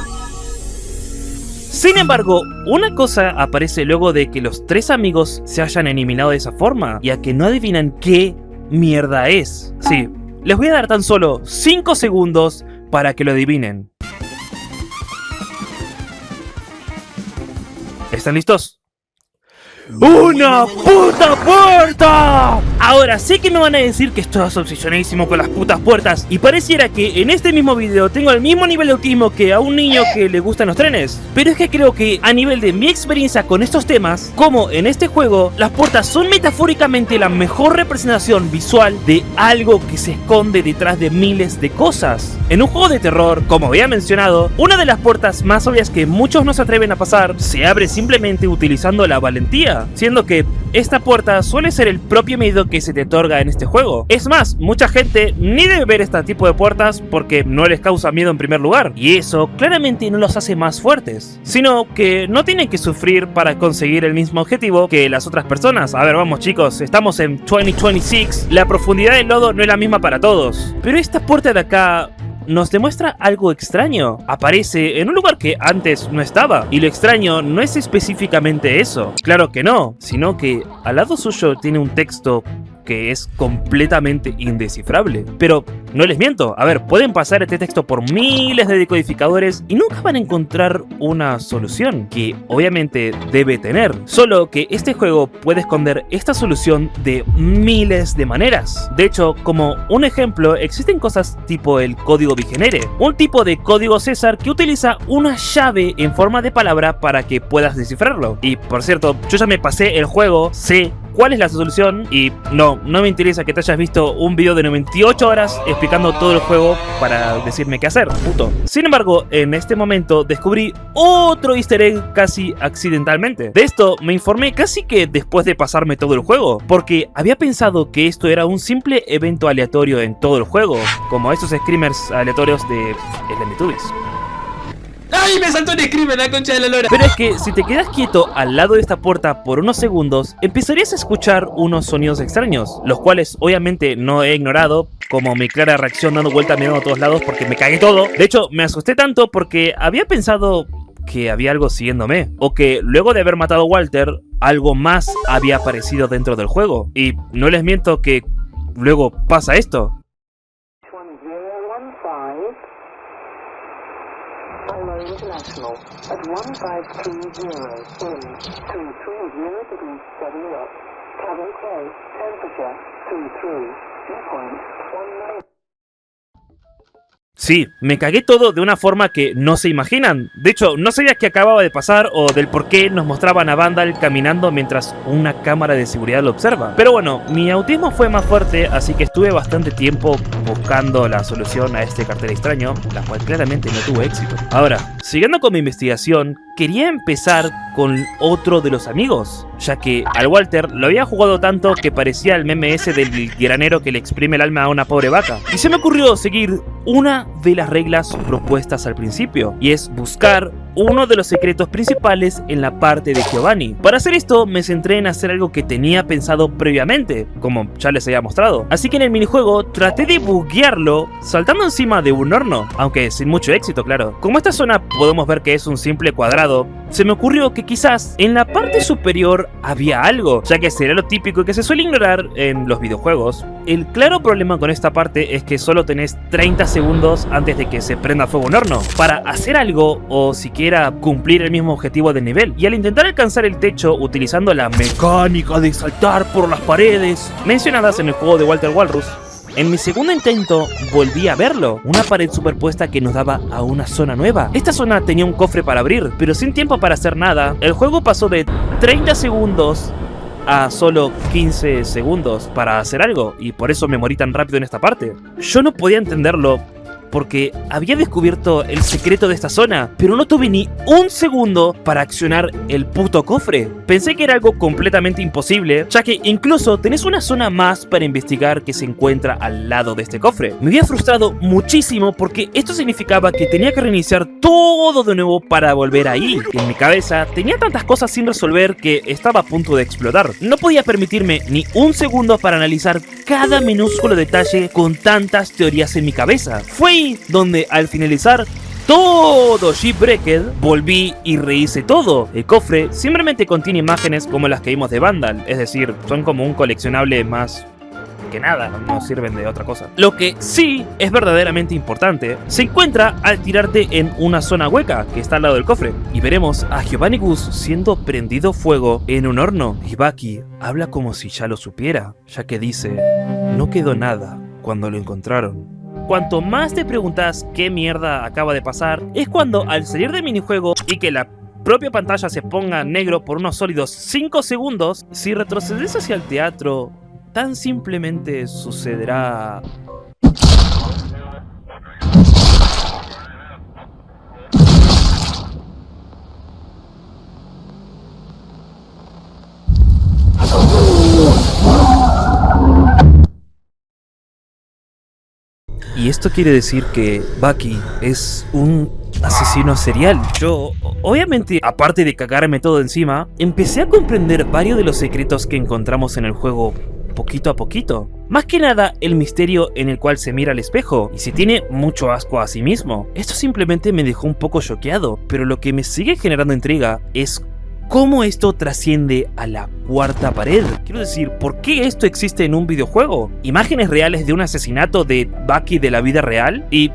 Sin embargo, una cosa aparece luego de que los 3 amigos se hayan eliminado de esa forma, y a que no adivinan qué mierda es. Sí, les voy a dar tan solo 5 segundos para que lo adivinen. ¿Están listos? ¡Una puta puerta! Ahora sé que me van a decir que estoy obsesionadísimo con las putas puertas, y pareciera que en este mismo video tengo el mismo nivel de autismo que a un niño que le gustan los trenes. Pero es que creo que a nivel de mi experiencia con estos temas, como en este juego, las puertas son metafóricamente la mejor representación visual de algo que se esconde detrás de miles de cosas. En un juego de terror, como había mencionado, una de las puertas más obvias que muchos no se atreven a pasar se abre simplemente utilizando la valentía, siendo que esta puerta suele ser el propio miedo que se te otorga en este juego. Es más, mucha gente ni debe ver este tipo de puertas porque no les causa miedo en primer lugar, y eso claramente no los hace más fuertes, sino que no tienen que sufrir para conseguir el mismo objetivo que las otras personas. A ver, vamos chicos, estamos en 2026, la profundidad del lodo no es la misma para todos. Pero esta puerta de acá nos demuestra algo extraño. Aparece en un lugar que antes no estaba, y lo extraño no es específicamente eso, claro que no, sino que al lado suyo tiene un texto que es completamente indescifrable. Pero no les miento, a ver, pueden pasar este texto por miles de decodificadores y nunca van a encontrar una solución, que obviamente debe tener. Solo que este juego puede esconder esta solución de miles de maneras. De hecho, como un ejemplo, existen cosas tipo el código Vigenere, un tipo de código César que utiliza una llave en forma de palabra para que puedas descifrarlo. Y por cierto, yo ya me pasé el juego, sé cuál es la solución y no me interesa que te hayas visto un video de 98 horas explicando todo el juego para decirme qué hacer, puto. Sin embargo, en este momento descubrí otro easter egg casi accidentalmente. De esto me informé casi que después de pasarme todo el juego, porque había pensado que esto era un simple evento aleatorio en todo el juego, como esos screamers aleatorios de Teletubbies. ¡Ay, me saltó un screamer, la concha de la lora! Pero es que si te quedas quieto al lado de esta puerta por unos segundos, empezarías a escuchar unos sonidos extraños, los cuales obviamente no he ignorado, como mi clara reacción dando vuelta mirando a todos lados porque me cagué todo. De hecho, me asusté tanto porque había pensado que había algo siguiéndome, o que luego de haber matado a Walter, algo más había aparecido dentro del juego. Y no les miento que luego pasa esto. International at 1530 in 330 degrees 7 knots. Cabin close. Temperature 33. Dew point 19. Sí, me cagué todo de una forma que no se imaginan. De hecho, no sabía qué acababa de pasar o del por qué nos mostraban a Vandal caminando mientras una cámara de seguridad lo observa. Pero bueno, mi autismo fue más fuerte, así que estuve bastante tiempo buscando la solución a este cartel extraño, la cual claramente no tuvo éxito. Ahora, siguiendo con mi investigación, quería empezar con otro de los amigos, ya que al Walter lo había jugado tanto que parecía el meme ese del granero que le exprime el alma a una pobre vaca. Y se me ocurrió seguir una de las reglas propuestas al principio, y es buscar uno de los secretos principales en la parte de Giovanni. Para hacer esto me centré en hacer algo que tenía pensado previamente, como ya les había mostrado. Así que en el minijuego traté de buguearlo saltando encima de un horno, aunque sin mucho éxito, claro. Como esta zona podemos ver que es un simple cuadrado, se me ocurrió que quizás en la parte superior había algo, ya que sería lo típico que se suele ignorar en los videojuegos. El claro problema con esta parte es que solo tenés 30 segundos antes de que se prenda fuego un horno para hacer algo o siquiera cumplir el mismo objetivo del nivel. Y al intentar alcanzar el techo utilizando la mecánica de saltar por las paredes mencionadas en el juego de Walter Walrus, en mi segundo intento volví a verlo, una pared superpuesta que nos daba a una zona nueva. Esta zona tenía un cofre para abrir, pero sin tiempo para hacer nada. El juego pasó de 30 segundos a solo 15 segundos para hacer algo, y por eso me morí tan rápido en esta parte. Yo no podía entenderlo porque había descubierto el secreto de esta zona, pero no tuve ni un segundo para accionar el puto cofre. Pensé que era algo completamente imposible, ya que incluso tenés una zona más para investigar que se encuentra al lado de este cofre. Me había frustrado muchísimo porque esto significaba que tenía que reiniciar todo de nuevo para volver ahí. En mi cabeza tenía tantas cosas sin resolver que estaba a punto de explotar. No podía permitirme ni un segundo para analizar cada minúsculo detalle con tantas teorías en mi cabeza. Fue ahí donde al finalizar todo Shipwrecked, volví y rehice todo. El cofre simplemente contiene imágenes como las que vimos de Vandal, es decir, son como un coleccionable más que nada, no sirven de otra cosa. Lo que sí es verdaderamente importante se encuentra al tirarte en una zona hueca que está al lado del cofre, y veremos a Giovanni Gus siendo prendido fuego en un horno. Y Bucky habla como si ya lo supiera, ya que dice: no quedó nada cuando lo encontraron. Cuanto más te preguntas qué mierda acaba de pasar, es cuando al salir del minijuego y que la propia pantalla se ponga negro por unos sólidos 5 segundos, si retrocedes hacia el teatro, tan simplemente sucederá. Y esto quiere decir que Bucky es un asesino serial. Yo, obviamente, aparte de cagarme todo encima, empecé a comprender varios de los secretos que encontramos en el juego poquito a poquito. Más que nada, el misterio en el cual se mira al espejo y se tiene mucho asco a sí mismo. Esto simplemente me dejó un poco choqueado, pero lo que me sigue generando intriga es cómo esto trasciende a la cuarta pared. Quiero decir, ¿por qué esto existe en un videojuego? Imágenes reales de un asesinato de Bucky de la vida real y...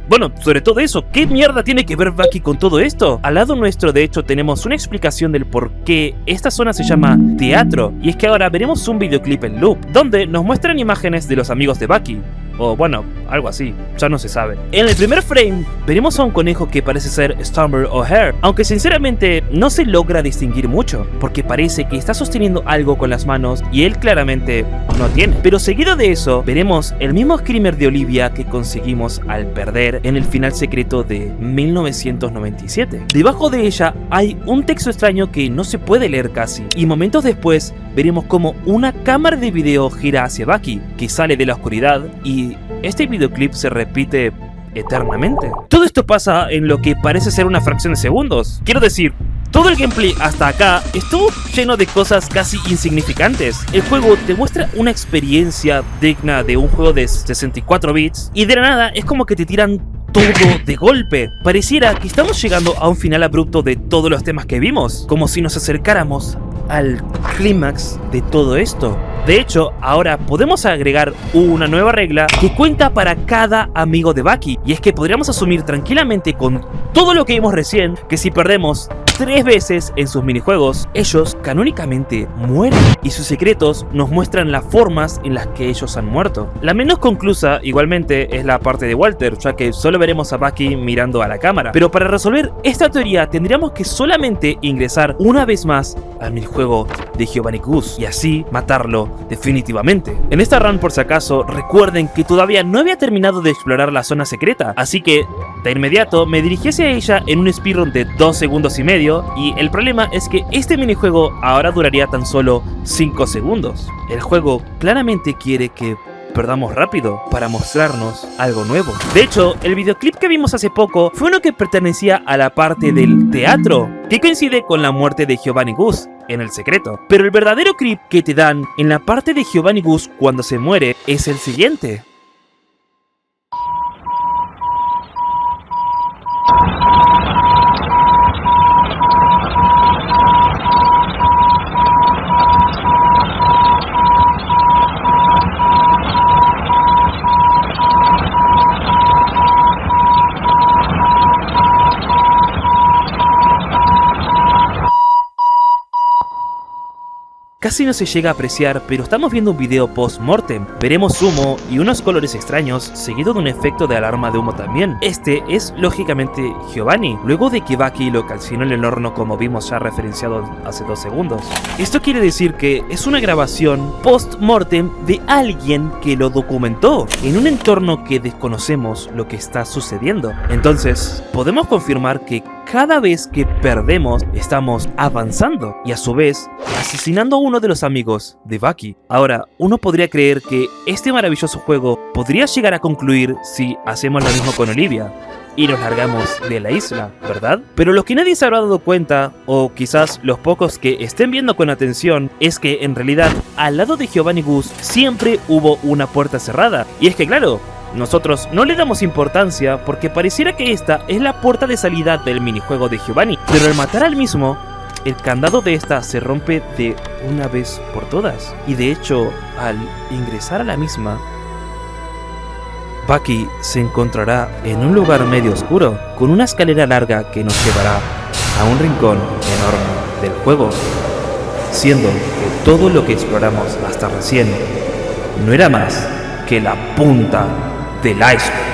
bueno, sobre todo eso, ¿qué mierda tiene que ver Bucky con todo esto? Al lado nuestro, de hecho, tenemos una explicación del por qué esta zona se llama teatro. Y es que ahora veremos un videoclip en loop, donde nos muestran imágenes de los amigos de Bucky. O bueno, algo así, ya no se sabe. En el primer frame, veremos a un conejo que parece ser Stormer O'Hare, aunque sinceramente no se logra distinguir mucho, porque parece que está sosteniendo algo con las manos y él claramente no tiene. Pero seguido de eso, veremos el mismo screamer de Olivia que conseguimos al perder en el final secreto de 1997. Debajo de ella hay un texto extraño que no se puede leer casi, y momentos después veremos como una cámara de video gira hacia Bucky, que sale de la oscuridad, y este videoclip se repite eternamente. Todo esto pasa en lo que parece ser una fracción de segundos. Quiero decir, todo el gameplay hasta acá estuvo lleno de cosas casi insignificantes. El juego te muestra una experiencia digna de un juego de 64 bits y de la nada es como que te tiran todo de golpe. Pareciera que estamos llegando a un final abrupto de todos los temas que vimos, como si nos acercáramos al clímax de todo esto. De hecho, ahora podemos agregar una nueva regla que cuenta para cada amigo de Bucky, y es que podríamos asumir tranquilamente con todo lo que vimos recién que si perdemos 3 veces en sus minijuegos, ellos canónicamente mueren, y sus secretos nos muestran las formas en las que ellos han muerto. La menos conclusa igualmente es la parte de Walter, ya que solo veremos a Bucky mirando a la cámara. Pero para resolver esta teoría tendríamos que solamente ingresar una vez más al minijuego de Giovanni Goose y así matarlo definitivamente. En esta run, por si acaso, recuerden que todavía no había terminado de explorar la zona secreta, así que de inmediato me dirigí hacia ella en un speedrun de 2 segundos y medio, y el problema es que este minijuego ahora duraría tan solo 5 segundos. El juego claramente quiere que perdamos rápido para mostrarnos algo nuevo. De hecho, el videoclip que vimos hace poco fue uno que pertenecía a la parte del teatro, que coincide con la muerte de Giovanni Goose en el secreto. Pero el verdadero clip que te dan en la parte de Giovanni Goose cuando se muere es el siguiente. Casi no se llega a apreciar, pero estamos viendo un video post-mortem. Veremos humo y unos colores extraños, seguido de un efecto de alarma de humo también. Este es lógicamente Giovanni, luego de que Bucky lo calcinó en el horno como vimos ya referenciado hace 2 segundos. Esto quiere decir que es una grabación post-mortem de alguien que lo documentó, en un entorno que desconocemos lo que está sucediendo. Entonces, podemos confirmar que cada vez que perdemos, estamos avanzando y a su vez asesinando a uno de los amigos de Bucky. Ahora, uno podría creer que este maravilloso juego podría llegar a concluir si hacemos lo mismo con Olivia y nos largamos de la isla, ¿verdad? Pero lo que nadie se habrá dado cuenta, o quizás los pocos que estén viendo con atención, es que en realidad al lado de Giovanni Goose siempre hubo una puerta cerrada. Y es que claro, nosotros no le damos importancia porque pareciera que esta es la puerta de salida del minijuego de Giovanni, pero al matar al mismo, el candado de esta se rompe de una vez por todas. Y de hecho, al ingresar a la misma, Bucky se encontrará en un lugar medio oscuro, con una escalera larga que nos llevará a un rincón enorme del juego, siendo que todo lo que exploramos hasta recién no era más que la punta del iceberg.